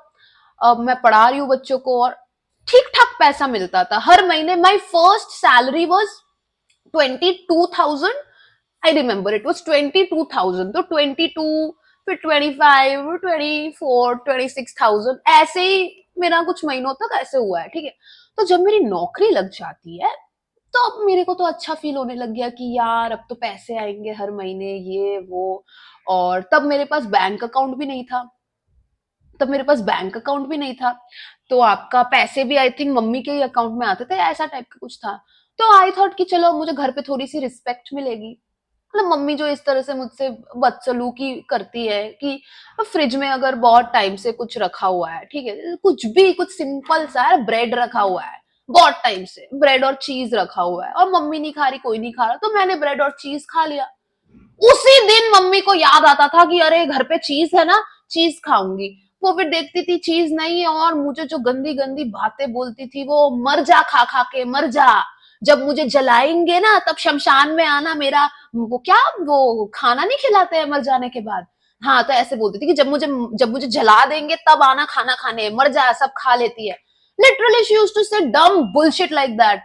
अब मैं पढ़ा रही हूँ बच्चों को, और ठीक ठाक पैसा मिलता था हर महीने। My first salary was 22,000। I remember it was 22,000। तो 22, फिर 25, 24, 26,000, ऐसे ही मेरा कुछ महीनों तक ऐसे हुआ है, ठीक है। तो जब मेरी नौकरी लग जाती है, तो अब मेरे को तो अच्छा फील होने लग गया कि यार अब तो पैसे आएंगे हर महीने, ये वो। और तब मेरे पास बैंक अकाउंट भी नहीं था, तब मेरे पास बैंक अकाउंट भी नहीं था। तो आपका पैसे भी आई थिंक मम्मी के ही अकाउंट में आते थे, ऐसा टाइप का कुछ था। तो आई थॉट कि चलो मुझे घर पे थोड़ी सी रिस्पेक्ट मिलेगी। मतलब मम्मी जो इस तरह से मुझसे बदसलूकी करती है कि फ्रिज में अगर बहुत टाइम से कुछ रखा हुआ है, ठीक है, कुछ भी, कुछ सिंपल सा है, ब्रेड रखा हुआ है, बहुत टाइम से ब्रेड और चीज रखा हुआ है, और मम्मी नहीं खा रही, कोई नहीं खा रहा, तो मैंने ब्रेड और चीज खा लिया। उसी दिन मम्मी को याद आता था कि अरे घर पे चीज है ना, चीज खाऊंगी। वो फिर देखती थी चीज नहीं है, और मुझे जो गंदी गंदी बातें बोलती थी, वो मर जा खा खा के मर जा, जब मुझे जलाएंगे ना तब शमशान में आना, मेरा वो क्या, वो खाना नहीं खिलाते हैं मर जाने के बाद। हाँ, तो ऐसे बोलती थी कि जब मुझे जला देंगे तब आना खाना खाने, मर जा, सब खा लेती है। लिटरली शी यूज्ड टू से डम बुलशिट लाइक दैट।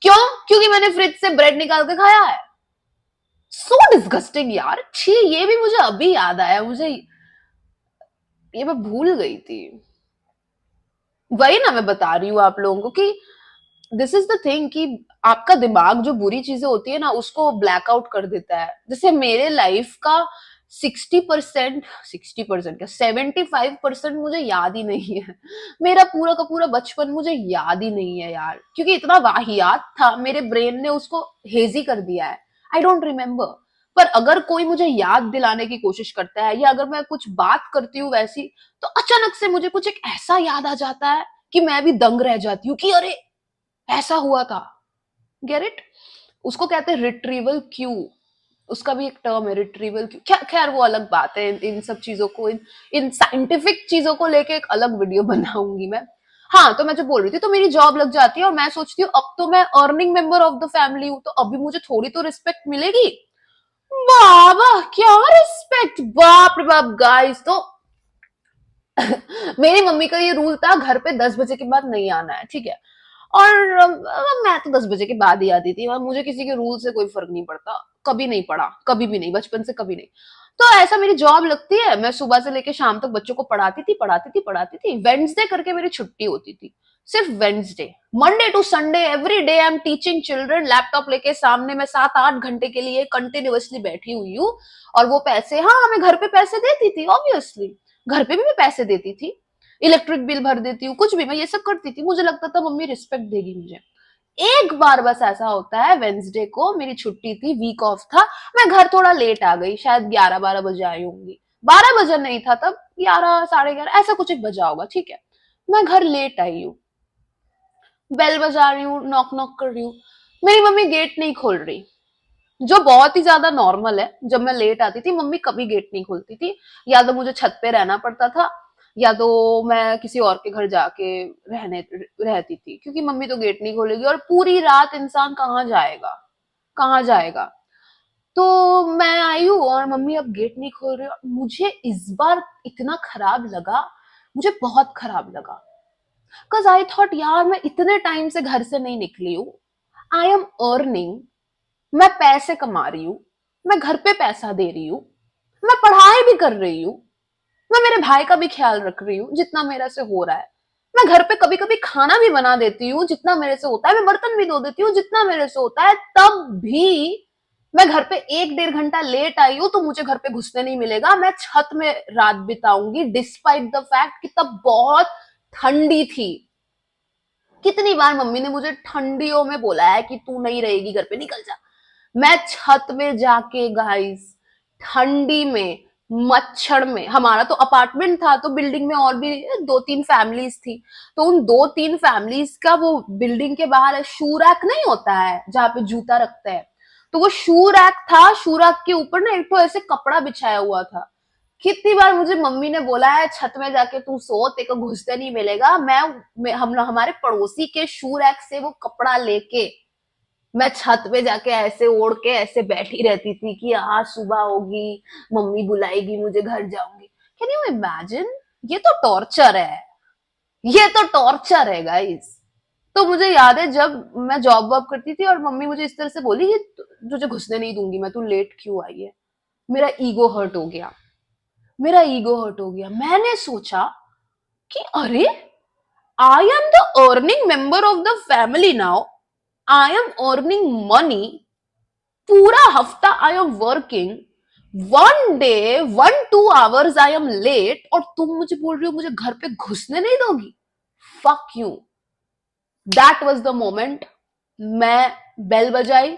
क्यों? क्योंकि मैंने फ्रिज से ब्रेड निकाल के खाया है। सो डिस्गस्टिंग यार, छी, ये भी मुझे अभी याद आया, मुझे ये मैं भूल गई थी। वही ना मैं बता रही हूँ आप लोगों को कि दिस इज द थिंग कि आपका दिमाग जो बुरी चीजें होती है ना उसको ब्लैकआउट कर देता है। जैसे मेरे लाइफ का 60%, 60% क्या, 75% मुझे याद ही नहीं है। मेरा पूरा का पूरा बचपन मुझे याद ही नहीं है यार, क्योंकि इतना वाहियात था, मेरे ब्रेन ने उसको हेजी कर दिया है। I don't remember. पर अगर कोई मुझे याद दिलाने की कोशिश करता है, या अगर मैं कुछ बात करती हूँ वैसी, तो अचानक से मुझे कुछ एक ऐसा याद आ जाता है कि मैं भी दंग रह जाती हूँ कि अरे ऐसा हुआ था। Get it? उसको कहते हैं रिट्रीवल क्यू। उसका भी एक टर्म है, रिट्रीवल क्यू। खैर वो अलग बात है, इन सब चीजों को, इन साइंटिफिक चीजों को लेके एक अलग वीडियो बनाऊंगी मैं। हाँ, तो मैं जो बोल रही थी, तो मेरी जॉब लग जाती है और मैं सोचती हूँ अब तो मैं earning member of the family हूँ, तो अभी मुझे थोड़ी तो रिस्पेक्ट मिलेगी। बाबा, क्या रिस्पेक्ट, बाप रे बाप गाइस। तो मेरी मम्मी का ये रूल था, घर पे 10 बजे के बाद नहीं आना है, ठीक है। और मैं तो 10 बजे के बाद ही आती थी, और मुझे किसी के रूल से कोई फर्क नहीं पड़ता। कभी नहीं पड़ा, कभी भी नहीं, बचपन से कभी नहीं। तो ऐसा मेरी जॉब लगती है, मैं सुबह से लेके शाम तक बच्चों को पढ़ाती थी, पढ़ाती थी, पढ़ाती थी। वेडनेसडे करके मेरी छुट्टी होती थी, सिर्फ Wednesday. Monday to Sunday every day I am teaching children, laptop लेके सामने मैं 7-8 घंटे के लिए कंटिन्यूअसली बैठी हुई हूँ। और वो पैसे, हाँ, मैं घर पे पैसे देती थी ऑब्वियसली, घर पे भी मैं पैसे देती थी, इलेक्ट्रिक बिल भर देती हूँ, कुछ भी मैं ये सब करती थी। मुझे लगता था मम्मी रिस्पेक्ट देगी मुझे। एक बार बस ऐसा होता है, वेंसडे को मेरी छुट्टी थी, वीक ऑफ था, मैं घर थोड़ा लेट आ गई, शायद 11-12 बजे आई होंगी। 12 बजे नहीं था तब, 11, साढ़े 11, ऐसा कुछ एक बजा होगा, ठीक है। मैं घर लेट आई हूँ, बेल बजा रही हूँ, नॉक नॉक कर रही हूँ, मेरी मम्मी गेट नहीं खोल रही। जो बहुत ही ज्यादा नॉर्मल है, जब मैं लेट आती थी मम्मी कभी गेट नहीं खोलती थी। या तो मुझे छत पे रहना पड़ता था, या तो मैं किसी और के घर जाके रहने रहती थी, क्योंकि मम्मी तो गेट नहीं खोलेगी, और पूरी रात इंसान कहाँ जाएगा, कहाँ जाएगा। तो मैं आई हूँ और मम्मी अब गेट नहीं खोल रही, और मुझे इस बार इतना खराब लगा, मुझे बहुत खराब लगा। बिकॉज आई थॉट यार मैं इतने टाइम से घर से नहीं निकली हूँ, आई एम अर्निंग, मैं पैसे कमा रही हूँ, मैं घर पे पैसा दे रही हूँ, मैं पढ़ाई भी कर रही हूँ, मैं मेरे भाई का भी ख्याल रख रही हूँ जितना मेरे से हो रहा है, मैं घर पे कभी कभी खाना भी बना देती हूँ जितना मेरे से होता है, मैं बर्तन भी धो देती हूँ जितना मेरे से होता है, तब भी मैं घर पे 1-1.5 घंटा लेट आई हूँ तो मुझे घर पे घुसने नहीं मिलेगा, मैं छत में रात बिताऊंगी, डिस्पाइट द फैक्ट कि तब बहुत ठंडी थी। कितनी बार मम्मी ने मुझे ठंडियों में बोला है कि तू नहीं रहेगी घर पे, निकल जा। मैं छत में जाके गाइस ठंडी में, मच्छर में, हमारा तो अपार्टमेंट था तो बिल्डिंग में और भी 2-3 फैमिलीज थी, तो उन 2-3 फैमिलीज का वो बिल्डिंग के बाहर शू रैक नहीं होता है जहाँ पे जूता रखते हैं, तो वो शू रैक था, शू रैक के ऊपर ना एक तो ऐसे कपड़ा बिछाया हुआ था। कितनी बार मुझे मम्मी ने बोला है छत में जाके तू सो, तेरे को घुसते नहीं मिलेगा। हम हमारे पड़ोसी के शू रैक से वो कपड़ा लेके मैं छत पे जाके ऐसे ओढ़ के ऐसे बैठी रहती थी कि आज सुबह होगी, मम्मी बुलाएगी मुझे, घर जाऊंगी। Can you imagine? ये तो टॉर्चर है, ये तो टॉर्चर है गाइस। तो मुझे याद है जब मैं जॉब वॉब करती थी और मम्मी मुझे इस तरह से बोली कि तुझे घुसने नहीं दूंगी मैं, तू लेट क्यों आई है, मेरा ईगो हर्ट हो गया, मेरा ईगो हर्ट हो गया। मैंने सोचा कि अरे, I am the earning member of the family now, I am earning money, पूरा हफ्ता I am working, one day 1-2 hours I am late, और तुम मुझे बोल रही हो मुझे घर पे घुसने नहीं दोगी? Fuck you. That was the moment. मैं बेल बजाई,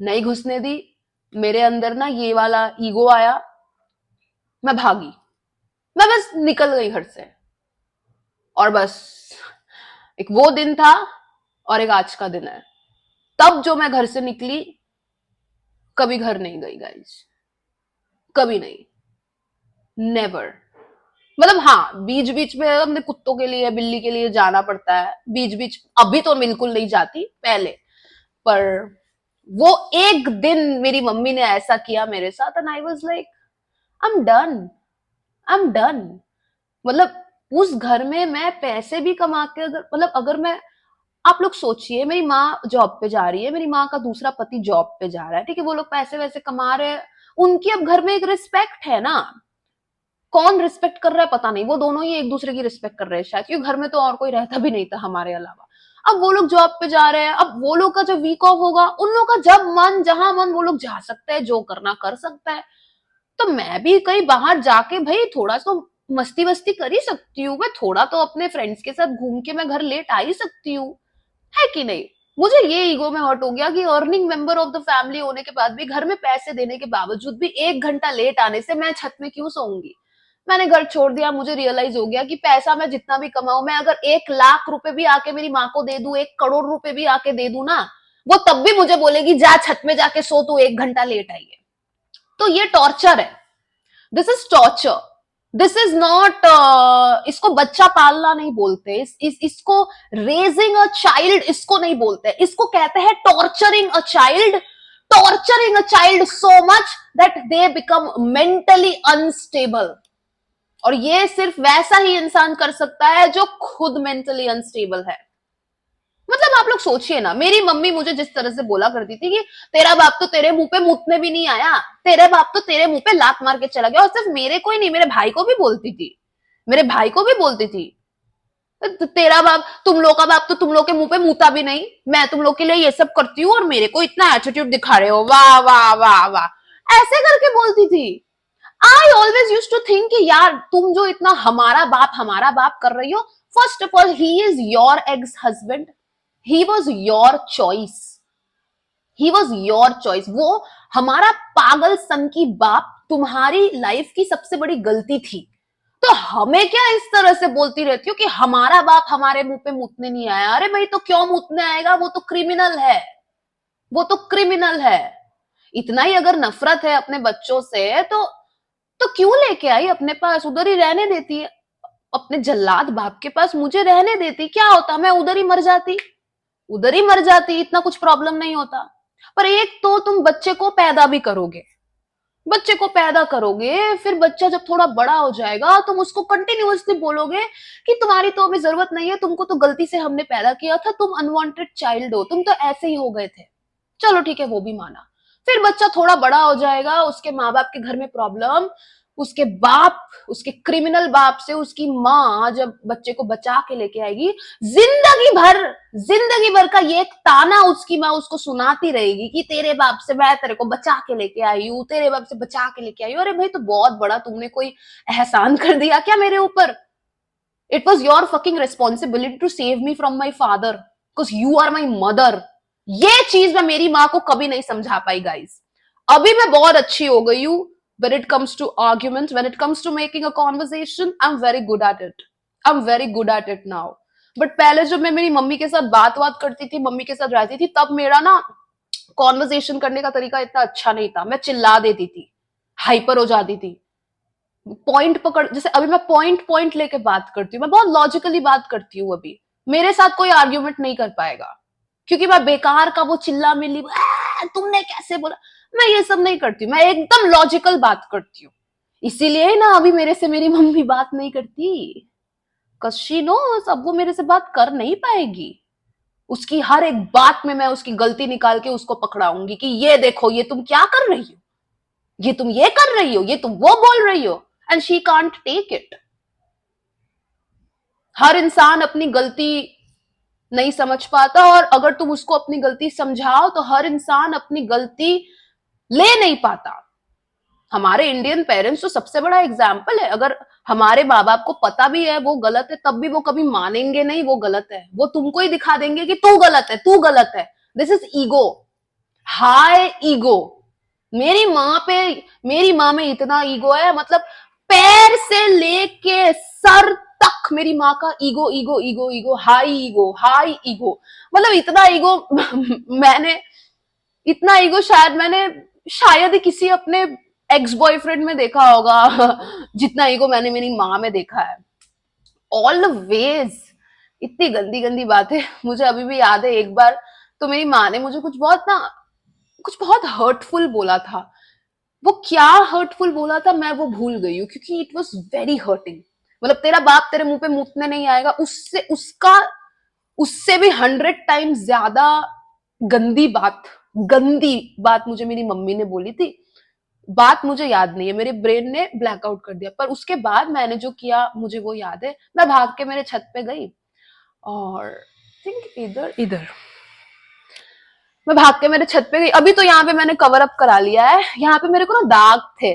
नहीं घुसने दी, मेरे अंदर ना ये वाला ईगो आया, मैं भागी, मैं बस निकल गई घर से। और बस एक वो दिन था और एक आज का दिन है। तब जो मैं घर से निकली, कभी घर नहीं गई गाइस, कभी नहीं, नेवर। मतलब हाँ, बीच बीच में अपने कुत्तों के लिए, बिल्ली के लिए जाना पड़ता है बीच बीच, अभी तो बिल्कुल नहीं जाती, पहले। पर वो एक दिन मेरी मम्मी ने ऐसा किया मेरे साथ and I was like I am done, I am done. मतलब उस घर में मैं पैसे भी कमा के, अगर मतलब अगर मैं, आप लोग सोचिए, मेरी माँ जॉब पे जा रही है, मेरी माँ का दूसरा पति जॉब पे जा रहा है, ठीक है, वो लोग पैसे वैसे कमा रहे हैं, उनकी अब घर में एक रिस्पेक्ट है ना। कौन रिस्पेक्ट कर रहा है पता नहीं, वो दोनों ही एक दूसरे की रिस्पेक्ट कर रहे हैं शायद, क्योंकि घर में तो और कोई रहता भी नहीं था हमारे अलावा। अब वो लोग जॉब पे जा रहे हैं, अब वो लोग का जब वीक ऑफ होगा, उन लोग का जब मन, जहां मन, वो लोग जा सकते हैं, जो करना कर सकता है। तो मैं भी कहीं बाहर जाके भाई थोड़ा तो मस्ती वस्ती कर ही सकती हूँ, मैं थोड़ा तो अपने फ्रेंड्स के साथ घूम के मैं घर लेट आ ही सकती हूँ, है कि नहीं? मुझे ये ईगो में हर्ट हो गया कि earning member of the family होने के बाद भी, घर में पैसे देने के बावजूद भी 1 घंटा लेट आने से मैं छत में क्यों सोऊंगी? मैंने घर छोड़ दिया। मुझे रियलाइज हो गया कि पैसा मैं जितना भी कमाऊं, मैं अगर 1 लाख रुपए भी आके मेरी माँ को दे दूं, 1 करोड़ रुपए भी आके दे दूं ना, वो तब भी मुझे बोलेगी जा छत में जाके सो, तू 1 घंटा लेट आई है। तो ये टॉर्चर है, this is torture, this is not, इसको बच्चा पालना नहीं बोलते, इसको रेजिंग अ चाइल्ड इसको नहीं बोलते, इसको कहते हैं torturing a child, torturing a child so much that they become mentally unstable. और ये सिर्फ वैसा ही इंसान कर सकता है जो खुद मेंटली अनस्टेबल है। मतलब आप लोग सोचिए ना, मेरी मम्मी मुझे जिस तरह से बोला करती थी कि तेरा बाप तो तेरे मुंह पे मुतने भी नहीं आया, तेरे बाप तो तेरे मुंह पे लात मार के चला गया, और सिर्फ मेरे को ही नहीं, मेरे भाई को भी बोलती थी, मेरे भाई को भी बोलती थी, तेरा बाप, तुम लोग का बाप तो तुम लोग के मुंह पे मुता भी नहीं, मैं तुम लोग के लिए ये सब करती हूँ और मेरे को इतना एटीट्यूड दिखा रहे हो, वाह वाह वाह वाह, ऐसे करके बोलती थी। I always use to think कि यार तुम जो इतना हमारा बाप कर रही हो, first of all he is your ex husband, he was your choice, he was your choice, वो हमारा पागल सन की बाप तुम्हारी लाइफ की सबसे बड़ी गलती थी। तो हमें क्या इस तरह से बोलती रहती हो कि हमारा बाप हमारे मुंह पे मुतने नहीं आया? अरे भाई तो क्यों मुतने आएगा, वो तो क्रिमिनल है, वो तो क्रिमिनल है। इतना ही अगर नफरत है अपने बच्चों से तो क्यों लेके आई अपने पास, उधर ही रहने देती है, अपने जल्लाद बाप के पास मुझे रहने देती, क्या होता, मैं उधर ही मर जाती, उधर ही मर जाती, इतना कुछ प्रॉब्लम नहीं होता। पर एक तो तुम बच्चे को पैदा भी करोगे, बच्चे को पैदा करोगे, फिर बच्चा जब थोड़ा बड़ा हो जाएगा तुम उसको कंटिन्यूअसली बोलोगे कि तुम्हारी तो अभी जरूरत नहीं है, तुमको तो गलती से हमने पैदा किया था, तुम अनवांटेड चाइल्ड हो, तुम तो ऐसे ही हो गए थे। चलो ठीक है, वो भी माना। फिर बच्चा थोड़ा बड़ा हो जाएगा, उसके माँ बाप के घर में प्रॉब्लम, उसके बाप, उसके क्रिमिनल बाप से उसकी माँ जब बच्चे को बचा के लेके आएगी, जिंदगी भर का ये एक ताना उसकी माँ उसको सुनाती रहेगी कि तेरे बाप से मैं तेरे को बचा के लेके आई हूँ, तेरे बाप से बचा के लेके आई हूँ। अरे भाई, तो बहुत बड़ा तुमने कोई एहसान कर दिया क्या मेरे ऊपर? It was your fucking responsibility to save me from my father, because you are my mother. ये चीज मैं मेरी माँ को कभी नहीं समझा पाई गाइस। अभी मैं बहुत अच्छी हो गई हूँ, When it comes to arguments, when it comes to making a conversation, I'm very good at it. I'm very good at it now. But पहले जब मैं मेरी मम्मी के साथ बात करती थी, मम्मी के साथ रहती थी, तब मेरा ना कॉन्वर्जेशन करने का तरीका इतना अच्छा नहीं था. मैं चिल्ला देती थी, हाइपर हो जाती थी, पॉइंट पकड़, जैसे अभी मैं पॉइंट पॉइंट लेके बात करती हूँ, मैं बहुत लॉजिकली बात करती हूँ. अभी मेरे साथ कोई आर्ग्यूमेंट नहीं कर पाएगा, क्योंकि मैं बेकार का वो चिल्ला मिली, तुमने कैसे बोला, मैं ये सब नहीं करती. मैं एकदम लॉजिकल बात करती हूँ. इसीलिए ना अभी मेरे से मेरी मम्मी बात नहीं करती. कशी नो, अब वो मेरे से बात कर नहीं पाएगी. उसकी हर एक बात में मैं उसकी गलती निकाल के उसको पकड़ाऊंगी कि ये देखो, ये तुम क्या कर रही हो, ये तुम ये कर रही हो, ये तुम वो बोल रही हो. And she can't take it. हर इंसान अपनी गलती नहीं समझ पाता, और अगर तुम उसको अपनी गलती समझाओ तो हर इंसान अपनी गलती ले नहीं पाता. हमारे इंडियन पेरेंट्स तो सबसे बड़ा एग्जाम्पल है. अगर हमारे माँ बाप को पता भी है वो गलत है, तब भी वो कभी मानेंगे नहीं वो गलत है. वो तुमको ही दिखा देंगे कि तू गलत है, तू गलत है. This is ego, high ego. मेरी माँ में इतना ईगो है, मतलब पैर से लेके सर तक मेरी माँ का ego ego ego ego, high ego. मतलब इतना ईगो मैंने इतना ईगो शायद ही किसी अपने एक्स बॉयफ्रेंड में देखा होगा जितना ईगो मैंने मेरी माँ में देखा है. ऑलवेज इतनी गंदी गंदी बातें. मुझे अभी भी याद है, एक बार तो मेरी माँ ने मुझे कुछ बहुत हर्टफुल बोला था. वो क्या हर्टफुल बोला था मैं वो भूल गई हूँ, क्योंकि इट वॉज वेरी हर्टिंग. मतलब तेरा बाप तेरे मुंह पे मुतने नहीं आएगा, उससे भी 100 टाइम्स ज्यादा गंदी बात मुझे मेरी मम्मी ने बोली थी. बात मुझे याद नहीं है, मेरे ब्रेन ने ब्लैकआउट कर दिया, पर उसके बाद मैंने जो किया मुझे वो याद है. मैं भाग के मेरे छत पे गई, और थिंक इधर इधर मैं भाग के मेरे छत पे गई. अभी तो यहाँ पे मैंने कवर अप करा लिया है. यहाँ पे मेरे को ना दाग थे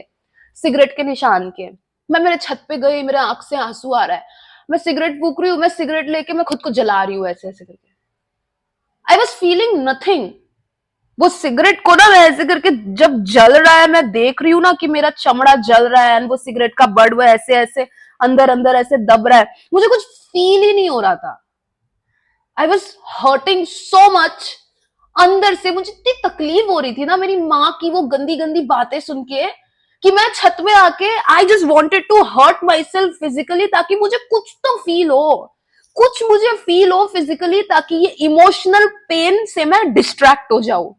सिगरेट के निशान के. मैं मेरे छत पे गई, मेरे आंख से आंसू आ रहा है, मैं सिगरेट फूक रही हूँ, मैं सिगरेट लेके मैं खुद को जला रही हूँ ऐसे ऐसे करके. I was feeling nothing. वो सिगरेट को ना मैं ऐसे करके जब जल रहा है, मैं देख रही हूँ ना कि मेरा चमड़ा जल रहा है, वो सिगरेट का बड़ वो ऐसे ऐसे अंदर अंदर ऐसे दब रहा है, मुझे कुछ फील ही नहीं हो रहा था. I was hurting so much. अंदर से मुझे इतनी तकलीफ हो रही थी ना मेरी माँ की वो गंदी गंदी बातें सुन के, कि मैं छत में आके I just wanted to hurt myself physically, ताकि मुझे कुछ तो फील हो, कुछ मुझे फील हो फिजिकली, ताकि ये इमोशनल पेन से मैं डिस्ट्रैक्ट हो जाऊं,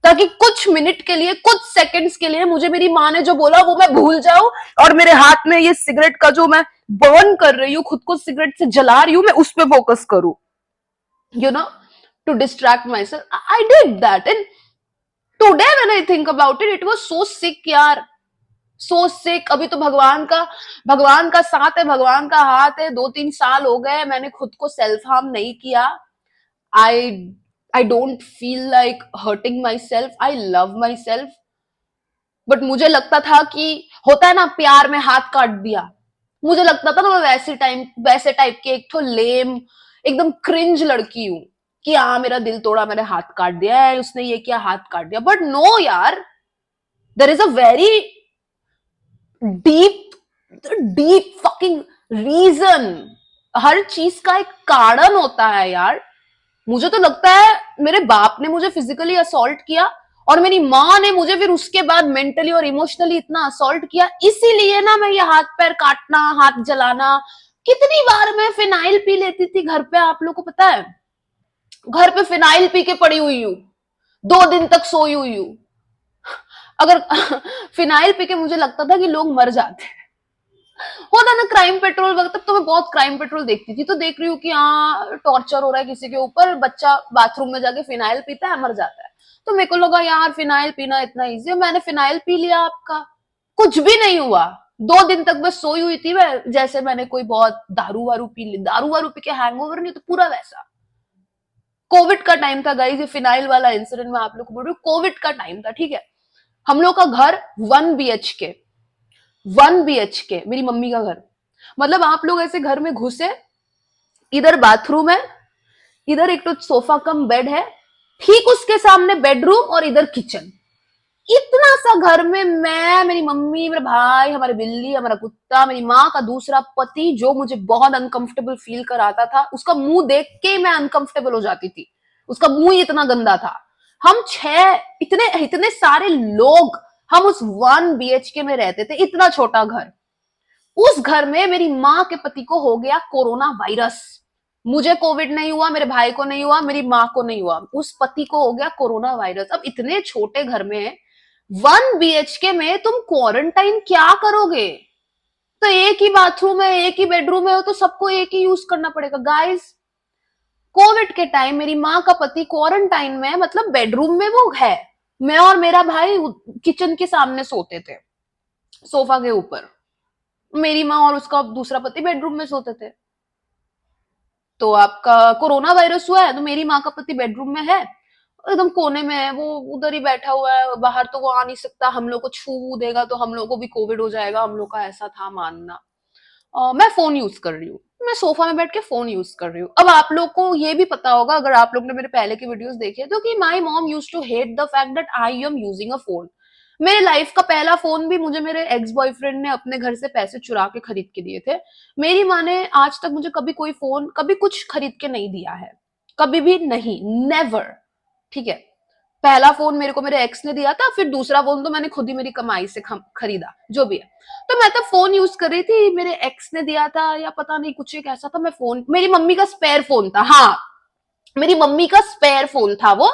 ताकि कुछ मिनट के लिए, कुछ सेकंड्स के लिए मुझे मेरी माँ ने जो बोला वो मैं भूल जाऊं, और मेरे हाथ में ये सिगरेट का जो मैं बर्न कर रही हूँ, खुद को सिगरेट से जला रही हूँ, मैं उस पर फोकस करूं, you know, to distract myself. I did that, and today when I think about it, it was so sick यार, so sick. अभी तो भगवान का साथ है, भगवान का हाथ है. 2-3 साल हो गए, मैंने खुद को सेल्फ हार्म नहीं किया. I don't feel like hurting myself. I love myself. But मुझे लगता था कि होता है ना प्यार में हाथ काट दिया, मुझे लगता था मैं वैसे टाइप की एक तो लेम एकदम क्रिंज लड़की हूं, कि हाँ मेरा दिल तोड़ा, मैंने हाथ काट दिया है, उसने ये किया, हाथ काट दिया. बट नो यार, there is a very deep deep fucking reason. हर चीज का एक कारण होता है यार. मुझे तो लगता है मेरे बाप ने मुझे फिजिकली असॉल्ट किया, और मेरी माँ ने मुझे फिर उसके बाद मेंटली और इमोशनली इतना असॉल्ट किया, इसीलिए ना मैं ये हाथ पैर काटना, हाथ जलाना. कितनी बार मैं फिनाइल पी लेती थी घर पे, आप लोगों को पता है, घर पे फिनाइल पी के पड़ी हुई हूँ, 2 दिन तक सोई हुई हूँ. अगर फिनाइल पी के मुझे लगता था कि लोग मर जाते हैं. होता ना क्राइम पेट्रोल वक्त, तब तो मैं बहुत क्राइम पेट्रोल देखती थी, तो देख रही हूँ कि हाँ टॉर्चर हो रहा है किसी के ऊपर, बच्चा बाथरूम में जाके फिनाइल पीता है, मर जाता है. तो मेरे को लगा यार फिनाइल पीना इतना इजी है, मैंने फिनाइल पी लिया. आपका कुछ भी नहीं हुआ. 2 दिन तक बस सोई हुई थी मैं, जैसे मैंने कोई बहुत दारू वारू पी ली. दारू वारू पी के हैंगओवर नहीं, तो पूरा वैसा. कोविड का टाइम था गाइस, ये फिनाइल वाला इंसिडेंट मैं आप लोग को बोल रही हूँ, कोविड का टाइम था, ठीक है. हम लोग का घर 1 BHK मेरी मम्मी का घर. मतलब आप लोग ऐसे घर में घुसे, इधर बाथरूम है, इधर एक तो सोफा कम बेड है, ठीक उसके सामने बेडरूम, और इधर किचन. इतना सा घर में मैं, मेरी मम्मी, मेरा भाई, हमारी बिल्ली, हमारा कुत्ता, मेरी माँ का दूसरा पति, जो मुझे बहुत अनकंफर्टेबल फील कराता था, उसका मुंह देख के मैं अनकंफर्टेबल हो जाती थी। उसका मुंह ही इतना गंदा था। हम छह, इतने इतने सारे लोग, हम उस 1 BHK में रहते थे, इतना छोटा घर। उस घर में मेरी माँ के पति को हो गया कोरोना वायरस। मुझे कोविड नहीं हुआ, मेरे भाई को नहीं हुआ, मेरी माँ को नहीं हुआ, उस पति को हो गया कोरोना वायरस। अब इतने छोटे घर में 1 BHK में तुम क्वारंटाइन क्या करोगे? तो एक ही बाथरूम है, एक ही बेडरूम है, तो सबको एक ही यूज करना पड़ेगा। गाइस, कोविड के टाइम मेरी माँ का पति क्वारंटाइन में, मतलब बेडरूम में वो है, मैं और मेरा भाई किचन के सामने सोते थे, सोफा के ऊपर। मेरी माँ और उसका दूसरा पति बेडरूम में सोते थे। तो आपका कोरोना वायरस हुआ है तो मेरी माँ का पति बेडरूम में है, एकदम कोने में है, वो उधर ही बैठा हुआ है, बाहर तो वो आ नहीं सकता, हम लोग को छू देगा तो हम लोग को भी कोविड हो जाएगा, हम लोग का ऐसा था मानना। मैं फोन यूज कर रही हूँ, मैं सोफा में बैठ के फोन यूज कर रही हूँ। अब आप लोग को ये भी पता होगा, अगर आप लोग ने मेरे पहले की वीडियोस देखे तो, कि my mom use to hate the fact that I am using a phone. मेरे लाइफ का पहला फोन भी मुझे मेरे एक्स बॉयफ्रेंड ने अपने घर से पैसे चुरा के खरीद के दिए थे। मेरी माँ ने आज तक मुझे कभी कोई फोन, कभी कुछ खरीद के नहीं दिया है, कभी भी नहीं, नेवर। ठीक है, पहला फोन मेरे को मेरे एक्स ने दिया था, फिर दूसरा फोन तो मैंने खुद ही मेरी कमाई से खरीदा, जो भी है। तो मैं तो फोन यूज कर रही थी, मेरे एक्स ने दिया था या पता नहीं कुछ एक ऐसा था, मैं फोन, मेरी मम्मी का स्पेयर फोन था, हाँ, मेरी मम्मी का स्पेयर फोन था वो,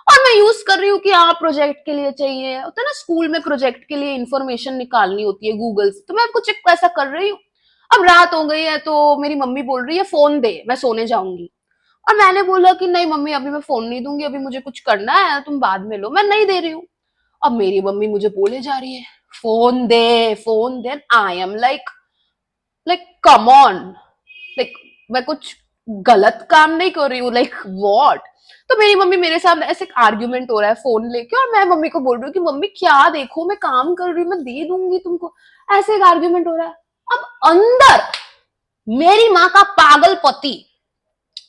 और मैं यूज कर रही हूँ कि हाँ प्रोजेक्ट के लिए चाहिए होता है ना, स्कूल में प्रोजेक्ट के लिए इंफॉर्मेशन निकालनी होती है गूगल से, तो मैं कुछ एक ऐसा कर रही हूँ। अब रात हो गई है तो मेरी मम्मी बोल रही है फोन दे, मैं सोने जाऊंगी। और मैंने बोला कि नहीं मम्मी, अभी मैं फोन नहीं दूंगी, अभी मुझे कुछ करना है, तुम बाद में लो, मैं नहीं दे रही हूँ। अब मेरी मम्मी मुझे बोले जा रही है phone they, phone they. I am like, come on, like मैं कुछ गलत काम नहीं कर रही हूँ, लाइक व्हाट। तो मेरी मम्मी मेरे सामने ऐसे आर्ग्यूमेंट हो रहा है फोन लेके, और मैं मम्मी को बोल रही हूँ कि मम्मी क्या देखो, मैं काम कर रही हूँ, मैं दे दूंगी तुमको, ऐसे एक आर्ग्यूमेंट हो रहा है। अब अंदर मेरी माँ का पागल पति,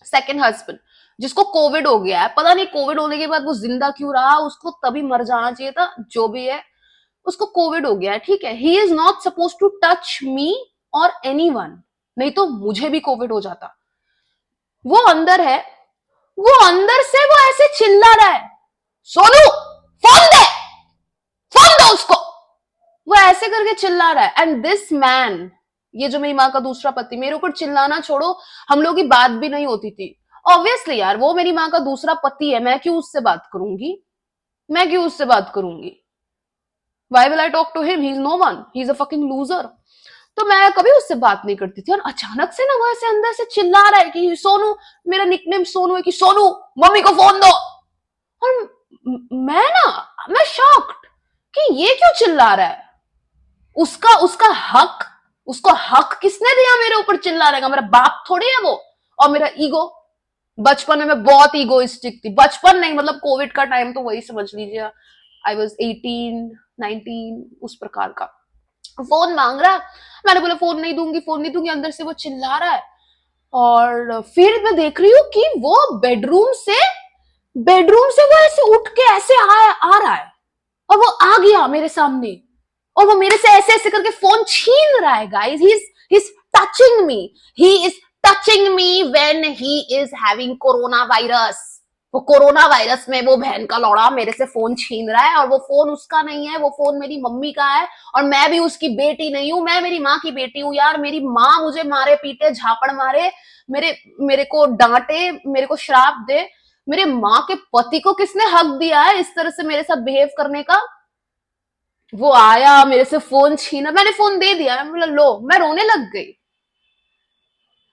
सेकंड हस्बैंड, जिसको कोविड हो गया है, पता नहीं कोविड होने के बाद वो जिंदा क्यों रहा, उसको तभी मर जाना चाहिए था, जो भी है, उसको कोविड हो गया है, ठीक है, he is not suppose to touch me और एनीवन, नहीं तो मुझे भी कोविड हो जाता। वो अंदर है, वो अंदर से वो ऐसे चिल्ला रहा है, सोनू फोन दे, फोन दो उसको, वो ऐसे करके चिल्ला रहा है। एंड दिस मैन, ये जो मेरी माँ का दूसरा पति, मेरे ऊपर चिल्लाना छोड़ो, हम लोग की बात भी नहीं होती थी। ऑब्वियसली यार, वो मेरी माँ का दूसरा पति है, मैं क्यों उससे बात करूंगी, मैं क्यों उससे बात करूंगी? Why will I talk to him, he is no one, he is a fucking loser. तो मैं कभी उससे बात नहीं करती थी, और अचानक से ना वो ऐसे अंदर से चिल्ला रहा है कि सोनू, मेरा निकनेम सोनू है, कि सोनू मम्मी को फोन दो। और मैं ना, मैं शॉक्ड कि ये क्यों चिल्ला रहा है, उसका उसका हक, उसको हक किसने दिया मेरे ऊपर चिल्लाने का? मेरा बाप थोड़ी है वो। और मेरा ईगो, बचपन में मैं बहुत ईगोइस्टिक थी, बचपन नहीं मतलब कोविड का टाइम तो वही समझ लीजिए, आई वॉज 18, 19, उस प्रकार का। फोन मांग रहा है, मैंने बोला फोन नहीं दूंगी, फोन नहीं दूंगी, अंदर से वो चिल्ला रहा है। और फिर मैं देख रही हूँ कि वो बेडरूम से वो ऐसे उठ के ऐसे आ रहा है, और वो आ गया मेरे सामने, और वो मेरे से ऐसे ऐसे करके फोन छीन रहा है। Guys, he is touching me, he is touching me when he is having corona virus. वो कोरोना वायरस में वो बहन का लौड़ा मेरे से फोन छीन रहा है, और वो फोन उसका नहीं है, वो फोन मेरी मम्मी का है, और मैं भी उसकी बेटी नहीं हूं, मैं मेरी माँ की बेटी हूँ यार। मेरी माँ मुझे मारे पीटे, झापड़ मारे, मेरे मेरे को डांटे, मेरे को श्राप दे, मेरे माँ के पति को किसने हक दिया है इस तरह से मेरे साथ बिहेव करने का? वो आया, मेरे से फोन छीना, मैंने फोन दे दिया, मैं बोला लो, मैं रोने लग गई,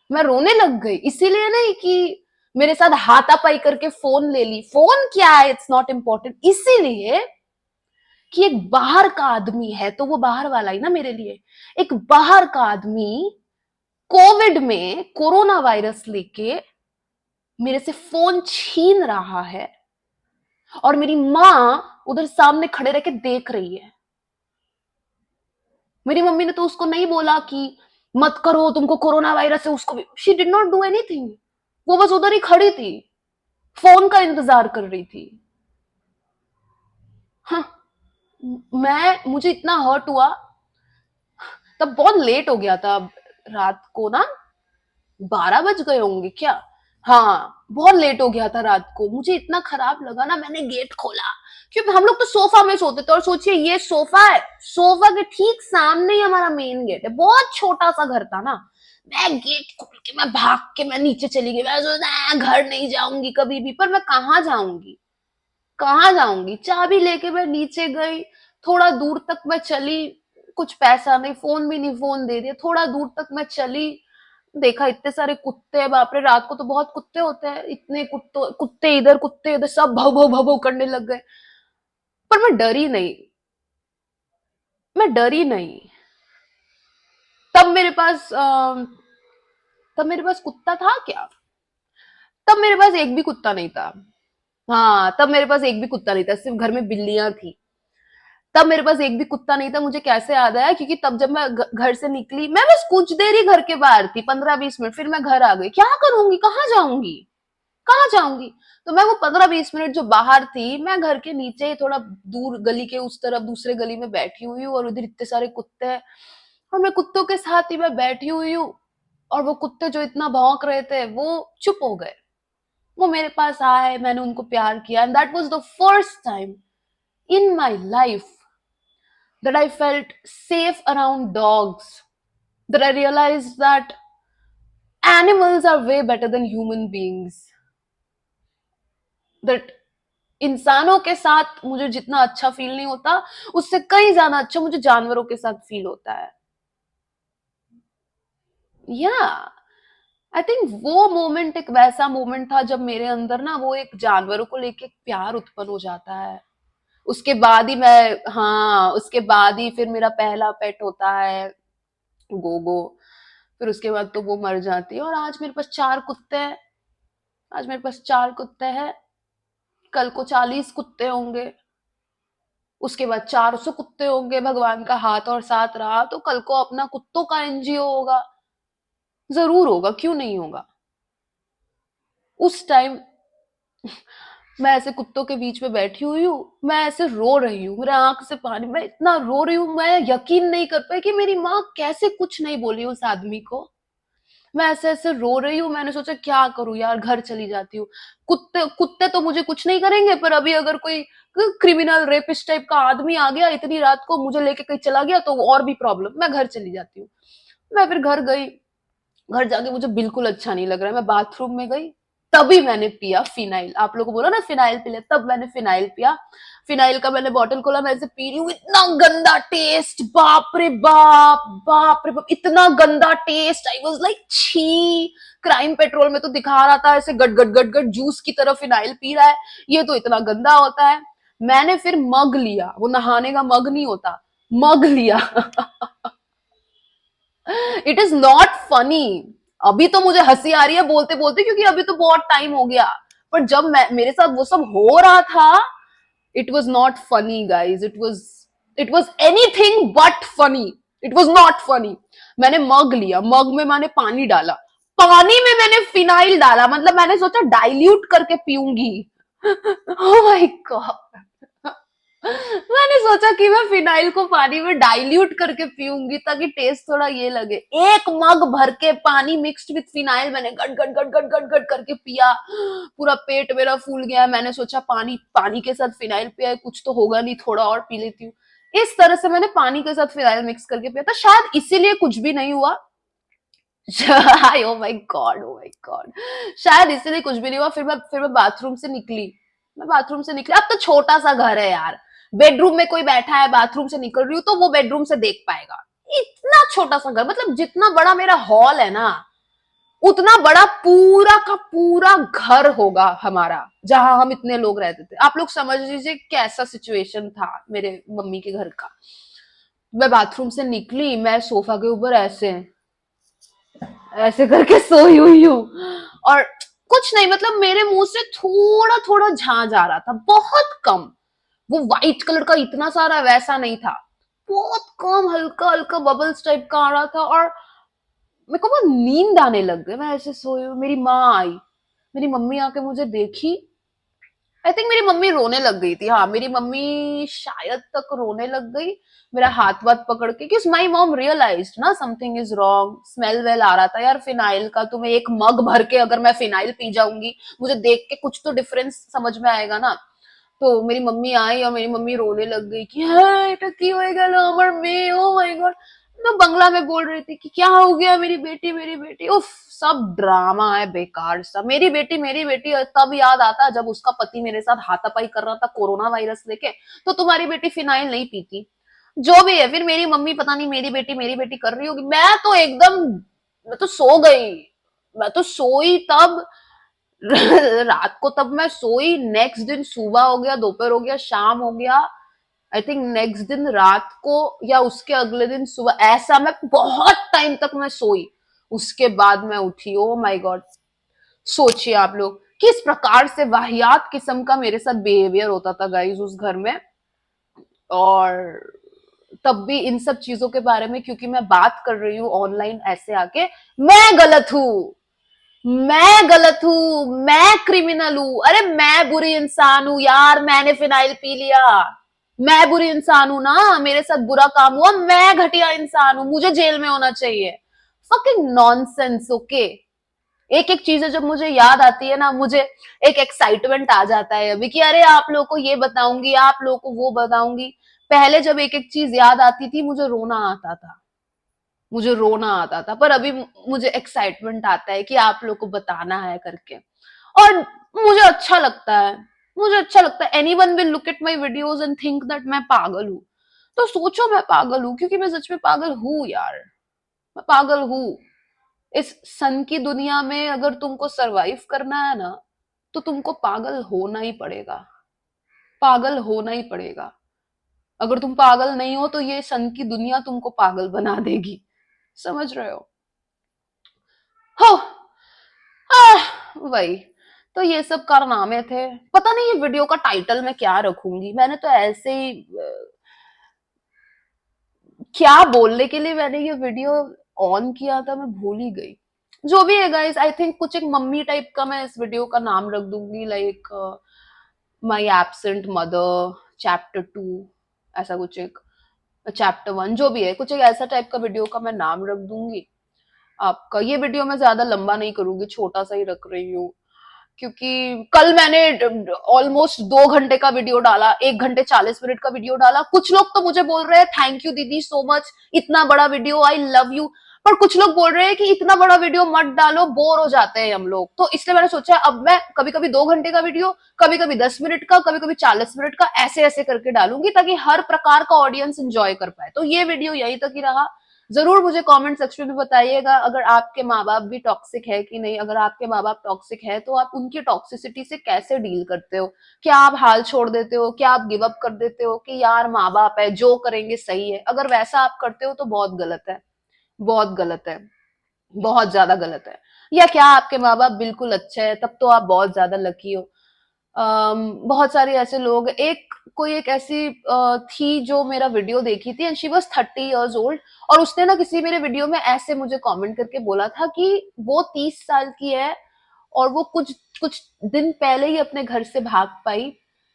मैं रोने लग गई। इसीलिए नहीं कि मेरे साथ हाथापाई करके फोन ले ली, फोन क्या है, इट्स नॉट इंपॉर्टेंट, इसीलिए कि एक बाहर का आदमी है, तो वो बाहर वाला ही ना मेरे लिए। एक बाहर का आदमी कोविड में कोरोना वायरस लेके मेरे से फोन छीन रहा है, और मेरी मां उधर सामने खड़े रह के देख रही है। मेरी मम्मी ने तो उसको नहीं बोला कि मत करो, तुमको कोरोना वायरस है, उसको भी, she did not do anything. वो बस उधर ही खड़ी थी, फोन का इंतजार कर रही थी। हाँ, मैं मुझे इतना हर्ट हुआ, तब बहुत लेट हो गया था, रात को ना 12 बज गए होंगे क्या। हाँ, बहुत लेट हो गया था रात को, मुझे इतना खराब लगा ना, मैंने गेट खोला, क्योंकि हम लोग तो सोफा में सोते थे, और सोचिए ये सोफा है, सोफा के ठीक सामने ही हमारा मेन गेट है, बहुत छोटा सा घर था ना। मैं गेट खोल के मैं भाग के मैं नीचे चली गई, मैं सोचा घर नहीं जाऊंगी कभी भी, पर मैं कहाँ जाऊंगी, कहाँ जाऊंगी, चाबी लेके मैं नीचे गई, थोड़ा दूर तक मैं चली, कुछ पैसा नहीं, फोन भी नहीं, फोन दे दिया, थोड़ा दूर तक मैं चली, देखा इतने सारे कुत्ते हैं, बाप रे, रात को तो बहुत कुत्ते होते हैं, इतने कुत्ते इधर सब भौ भौ भौ भौ करने लग गए। पर मैं डरी नहीं, मैं डरी नहीं। तब मेरे पास तब मेरे पास कुत्ता था क्या, तब मेरे पास एक भी कुत्ता नहीं था। हाँ, तब मेरे पास एक भी कुत्ता नहीं था, सिर्फ घर में बिल्लियां थी। तब मेरे पास एक भी कुत्ता नहीं था, मुझे कैसे याद आया, क्योंकि तब जब मैं घर से निकली, मैं बस कुछ देर ही घर के बाहर थी, 15-20 मिनट, फिर मैं घर आ गई, क्या करूंगी, कहाँ जाऊंगी, कहाँ जाऊंगी। तो मैं वो 15-20 मिनट जो बाहर थी, मैं घर के नीचे ही थोड़ा दूर गली के उस तरफ दूसरे गली में बैठी हुई हूँ, और उधर इतने सारे कुत्ते हैं, और मैं कुत्तों के साथ ही मैं बैठी हुई हूँ, और वो कुत्ते जो इतना भौंक रहे थे वो चुप हो गए, वो मेरे पास आए, मैंने उनको प्यार किया, and that was the first time in my life that I felt safe around dogs, that I realized that animals are way better than human beings, that इंसानों के साथ मुझे जितना अच्छा फील नहीं होता, उससे कहीं ज्यादा अच्छा मुझे जानवरों के साथ फील होता है। या आई थिंक वो मोमेंट एक वैसा मोमेंट था जब मेरे अंदर ना वो एक जानवरों को लेके एक प्यार उत्पन्न हो जाता है। उसके बाद ही मैं, हाँ, उसके बाद ही फिर मेरा पहला पेट होता है, गोगो। फिर उसके बाद तो वो मर जाती है, और आज मेरे पास 4 कुत्ते हैं, आज मेरे पास 4 कुत्ते हैं, कल को 40 कुत्ते होंगे, उसके बाद 400 कुत्ते होंगे, भगवान का हाथ और साथ रहा तो कल को अपना कुत्तों का एनजीओ होगा, जरूर होगा, क्यों नहीं होगा। उस टाइम मैं ऐसे कुत्तों के बीच में बैठी हुई हूँ, मैं ऐसे रो रही हूँ, मेरे आंख से पानी, मैं इतना रो रही हूँ, मैं यकीन नहीं कर पाई कि मेरी माँ कैसे कुछ नहीं बोली उस आदमी को। मैं ऐसे-ऐसे रो रही हूँ, मैंने सोचा क्या करूँ यार, घर चली जाती हूँ। कुत्ते कुत्ते तो मुझे कुछ नहीं करेंगे, पर अभी अगर कोई क्रिमिनल रेपिस्ट टाइप का आदमी आ गया इतनी रात को, मुझे लेके कहीं चला गया तो और भी प्रॉब्लम, मैं घर चली जाती हूँ। मैं फिर घर गई, घर जाके मुझे बिल्कुल अच्छा नहीं लग रहा है, मैं बाथरूम में गई, तभी मैंने पिया फिनाइल, आप लोगों को बोला ना फिनाइल पी ले, तब मैंने फिनाइल पिया। फिनाइल का मैंने बॉटल खोला, मैं ऐसे पी रही हूँ, इतना गंदा टेस्ट, बाप रे बाप, बाप रे बाप, इतना गंदा टेस्ट, आई वाज लाइक छी। क्राइम पेट्रोल में तो दिखा रहा था ऐसे गट गट गट गट जूस की तरह फिनाइल पी रहा है, ये तो इतना गंदा होता है। मैंने फिर मग लिया, वो नहाने का मग नहीं होता, मग लिया। इट इज नॉट फनी, अभी तो मुझे हंसी आ रही है बोलते बोलते, क्योंकि अभी तो बहुत टाइम हो गया, पर जब मेरे साथ वो सब हो रहा था, it was not funny guys, it was anything but funny, it was not funny. मैंने मग लिया, मग में मैंने पानी डाला, पानी में मैंने फिनाइल डाला, मतलब मैंने सोचा डाइल्यूट करके पीऊंगी। ओह माय गॉड, मैंने सोचा कि मैं फिनाइल को पानी में डाइल्यूट करके पीऊंगी ताकि टेस्ट थोड़ा ये लगे। एक मग भर के पानी मिक्स्ड विथ फिनाइल मैंने गट गट गट गट गट गट करके पिया, पूरा पेट मेरा फूल गया। मैंने सोचा पानी पानी के साथ फिनाइल पिया है, कुछ तो होगा नहीं, थोड़ा और पी लेती हूँ। इस तरह से मैंने पानी के साथ फिनाइल मिक्स करके पिया था, शायद इसीलिए कुछ भी नहीं हुआ। Oh my God, oh my God, शायद इसीलिए कुछ भी नहीं हुआ। फिर मैं बाथरूम से निकली, मैं बाथरूम से निकली, अब तो छोटा सा घर है यार, बेडरूम में कोई बैठा है, बाथरूम से निकल रही हूँ तो वो बेडरूम से देख पाएगा। इतना छोटा सा घर, मतलब जितना बड़ा मेरा हॉल है ना, उतना बड़ा पूरा का पूरा घर होगा हमारा, जहां हम इतने लोग रहते थे। आप लोग समझ लीजिए कैसा सिचुएशन था मेरे मम्मी के घर का। मैं बाथरूम से निकली, मैं सोफा के ऊपर ऐसे ऐसे करके सोई हुई हूँ, और कुछ नहीं, मतलब मेरे मुंह से थोड़ा थोड़ा झांझ आ रहा था, बहुत कम। वो व्हाइट कलर का इतना सारा वैसा नहीं था, बहुत कम, हल्का हल्का बबल्स टाइप का आ रहा था, और मेरे को बहुत नींद आने लग गई। मैं ऐसे सोई हूँ, मेरी माँ आई, मेरी मम्मी आके मुझे देखी, आई थिंक मेरी मम्मी रोने लग गई थी। हाँ, मेरी मम्मी शायद तक रोने लग गई मेरा हाथ वाथ पकड़ के, क्योंकि माई मॉम रियलाइज्ड ना समथिंग इज रॉन्ग। स्मेल वेल आ रहा था यार फिनाइल का, तो मैं एक मग भर के अगर मैं फिनाइल पी जाऊंगी, मुझे देख के कुछ तो डिफरेंस समझ में आएगा ना। तो मेरी मम्मी आई और मेरी मम्मी रोने लग गई कि हाँ এটা কি হয়ে গেল আমার মেয়ে, ओ माय गॉड। मैं बंगला में बोल रही थी कि क्या हो गया मेरी बेटी मेरी बेटी। उफ, सब ड्रामा है बेकार सा। मेरी बेटी तब याद आता जब उसका पति मेरे साथ हाथापाई कर रहा था कोरोना वायरस लेके, तो तुम्हारी बेटी फिनाइल नहीं पीती। जो भी है, फिर मेरी मम्मी पता नहीं मेरी बेटी कर रही होगी। मैं तो एकदम, मैं तो सो गई। मैं तो सोई तब रात को, तब मैं सोई। नेक्स्ट दिन सुबह हो गया, दोपहर हो गया, शाम हो गया। आई थिंक नेक्स्ट दिन रात को या उसके अगले दिन सुबह, ऐसा मैं बहुत टाइम तक मैं सोई। उसके बाद मैं उठी। Oh my God. सोचिए आप लोग किस प्रकार से वाहियात किस्म का मेरे साथ बिहेवियर होता था गाइस उस घर में। और तब भी इन सब चीजों के बारे में क्योंकि मैं बात कर रही हूँ ऑनलाइन ऐसे आके, मैं गलत हूँ। मैं गलत हूँ, मैं क्रिमिनल हूँ। अरे मैं बुरी इंसान हूँ यार, मैंने फिनाइल पी लिया। मैं बुरी इंसान हूँ ना, मेरे साथ बुरा काम हुआ, मैं घटिया इंसान हूँ, मुझे जेल में होना चाहिए। Fucking nonsense. ओके, एक एक चीजें जब मुझे याद आती है ना, मुझे एक एक्साइटमेंट आ जाता है अभी कि अरे आप लोगों को ये बताऊंगी, आप लोगों को वो बताऊंगी। पहले जब एक एक चीज याद आती थी मुझे रोना आता था, मुझे रोना आता था, पर अभी मुझे एक्साइटमेंट आता है कि आप लोग को बताना है करके। और मुझे अच्छा लगता है, मुझे अच्छा लगता है। Any one will look at my videos and think that मैं पागल हूँ। तो सोचो मैं पागल हूँ, क्योंकि मैं सच में पागल हूँ यार। मैं पागल हूँ। इस सन की दुनिया में अगर तुमको सरवाइव करना है ना, तो तुमको पागल होना ही पड़ेगा। पागल होना ही पड़ेगा। अगर तुम पागल नहीं हो तो ये सन की दुनिया तुमको पागल बना देगी। समझ रहे हो? हो। वही। तो ये सब कारनामे थे। पता नहीं ये वीडियो का टाइटल मैं क्या रखूंगी। मैंने तो ऐसे ही क्या बोलने के लिए मैंने ये वीडियो ऑन किया था, मैं भूल ही गई। जो भी है गाइस, आई थिंक कुछ एक मम्मी टाइप का मैं इस वीडियो का नाम रख दूंगी, like my absent mother chapter 2, ऐसा कुछ एक, चैप्टर 1, जो भी है, कुछ एक ऐसा टाइप का वीडियो का मैं नाम रख दूंगी। आपका ये वीडियो मैं ज्यादा लंबा नहीं करूंगी, छोटा सा ही रख रही हूँ। क्योंकि कल मैंने ऑलमोस्ट 2 घंटे का वीडियो डाला, 1 घंटे 40 मिनट का वीडियो डाला। कुछ लोग तो मुझे बोल रहे हैं थैंक यू दीदी सो मच, इतना बड़ा वीडियो, आई लव यू। पर कुछ लोग बोल रहे हैं कि इतना बड़ा वीडियो मत डालो, बोर हो जाते हैं हम लोग। तो इसलिए मैंने सोचा अब मैं कभी कभी 2 घंटे का वीडियो, कभी कभी 10 मिनट का, कभी कभी 40 मिनट का, ऐसे ऐसे करके डालूंगी ताकि हर प्रकार का ऑडियंस इंजॉय कर पाए। तो ये वीडियो यहीं तक ही रहा। जरूर मुझे कमेंट सेक्शन में बताइएगा अगर आपके माँ बाप भी टॉक्सिक है कि नहीं। अगर आपके माँ बाप टॉक्सिक है तो आप उनकी टॉक्सिसिटी से कैसे डील करते हो। क्या आप हाल छोड़ देते हो, क्या आप गिव अप कर देते हो कि यार माँ बाप है जो करेंगे सही है। अगर वैसा आप करते हो तो बहुत गलत है, बहुत गलत है, बहुत ज्यादा गलत है। या क्या आपके माँ बाप बिल्कुल अच्छे हैं, तब तो आप बहुत ज्यादा लकी हो। बहुत सारे ऐसे लोग, एक कोई एक ऐसी थी जो मेरा वीडियो देखी थी and she was 30 years old. और उसने ना किसी मेरे वीडियो में ऐसे मुझे कमेंट करके बोला था कि वो 30 साल की है और वो कुछ कुछ दिन पहले ही अपने घर से भाग पाई।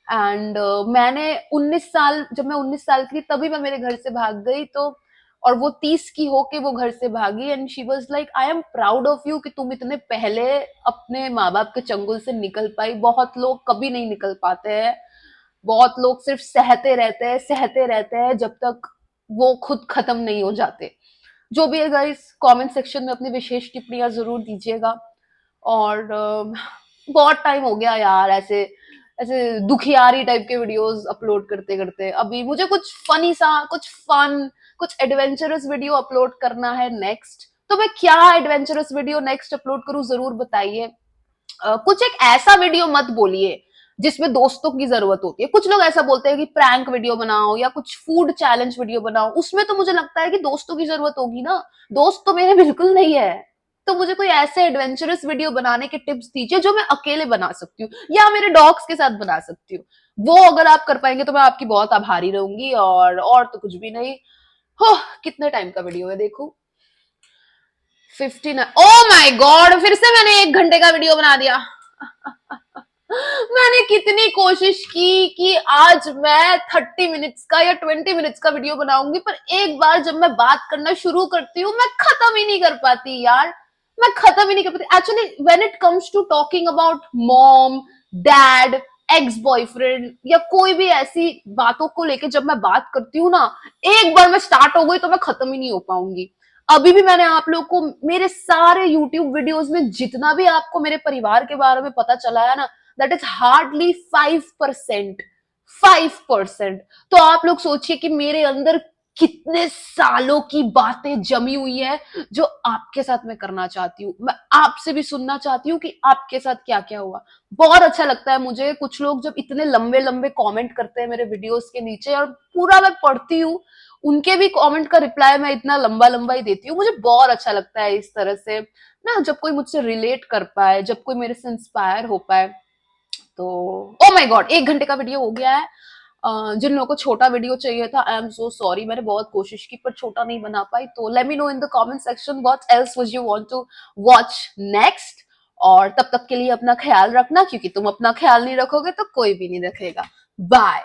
एंड मैंने 19 साल, जब मैं 19 साल की थी तभी मैं मेरे घर से भाग गई। तो और वो 30 की होके वो घर से भागी and she was like I am proud of you कि तुम इतने पहले अपने माँ बाप के चंगुल से निकल पाई। बहुत लोग कभी नहीं निकल पाते हैं। बहुत लोग सिर्फ सहते रहते हैं जब तक वो खुद खत्म नहीं हो जाते। जो भी है गाइस, कमेंट सेक्शन में अपनी विशेष टिप्पणियां जरूर दीजिएगा। और बहुत टाइम हो गया यार ऐसे ऐसे दुखियारी टाइप के वीडियोस अपलोड करते करते। अभी मुझे कुछ फनी सा, कुछ फन, कुछ एडवेंचरस वीडियो अपलोड करना है नेक्स्ट। तो मैं क्या एडवेंचरस वीडियो नेक्स्ट अपलोड करूं जरूर बताइए। कुछ एक ऐसा वीडियो मत बोलिए जिसमें दोस्तों की जरूरत होती है। कुछ लोग ऐसा बोलते हैं कि प्रैंक वीडियो बनाओ या कुछ फूड चैलेंज वीडियो बनाओ, उसमें तो मुझे लगता है कि दोस्तों की जरूरत होगी ना। दोस्त तो मेरे बिल्कुल नहीं है। तो मुझे कोई ऐसे एडवेंचरस वीडियो बनाने के टिप्स दीजिए जो मैं अकेले बना सकती हूँ या मेरे डॉग्स के साथ बना सकती हूँ। वो अगर आप कर पाएंगे तो मैं आपकी बहुत आभारी रहूंगी। और तो कुछ भी नहीं। हो, कितने टाइम का वीडियो है देखो, 59। ओ माय गॉड, फिर से मैंने 1 घंटे का वीडियो बना दिया। मैंने कितनी कोशिश की कि आज मैं 30 मिनट्स का या 20 मिनट्स का वीडियो बनाऊंगी, पर एक बार जब मैं बात करना शुरू करती हूँ मैं खत्म ही नहीं कर पाती यार। मैं खत्म ही नहीं कर पाती actually when it comes to talking about mom, dad, ex boyfriend या कोई भी ऐसी बातों को लेके जब मैं बात करती हूँ ना, एक बार मैं स्टार्ट हो गई तो मैं खत्म ही नहीं हो पाऊंगी। अभी भी मैंने आप लोग को मेरे सारे यूट्यूब वीडियोस में जितना भी आपको मेरे परिवार के बारे में पता चला है ना, दैट इज हार्डली 5%। 5%। तो आप लोग सोचिए कि मेरे अंदर कितने सालों की बातें जमी हुई है जो आपके साथ मैं करना चाहती हूँ। मैं आपसे भी सुनना चाहती हूँ कि आपके साथ क्या क्या हुआ। बहुत अच्छा लगता है मुझे कुछ लोग जब इतने लंबे लंबे कमेंट करते हैं मेरे वीडियोस के नीचे, और पूरा मैं पढ़ती हूँ, उनके भी कमेंट का रिप्लाई मैं इतना लंबा लंबा ही देती हूँ। मुझे बहुत अच्छा लगता है इस तरह से ना, जब कोई मुझसे रिलेट कर पाए, जब कोई मेरे से इंस्पायर हो पाए। तो ओ माय गॉड, 1 घंटे का वीडियो हो गया है। जिन लोगों को छोटा वीडियो चाहिए था, आई एम सो सॉरी, मैंने बहुत कोशिश की पर छोटा नहीं बना पाई। तो let me know in the comment section what else would you want to watch next. और तब तक के लिए अपना ख्याल रखना, क्योंकि तुम अपना ख्याल नहीं रखोगे तो कोई भी नहीं रखेगा। बाय।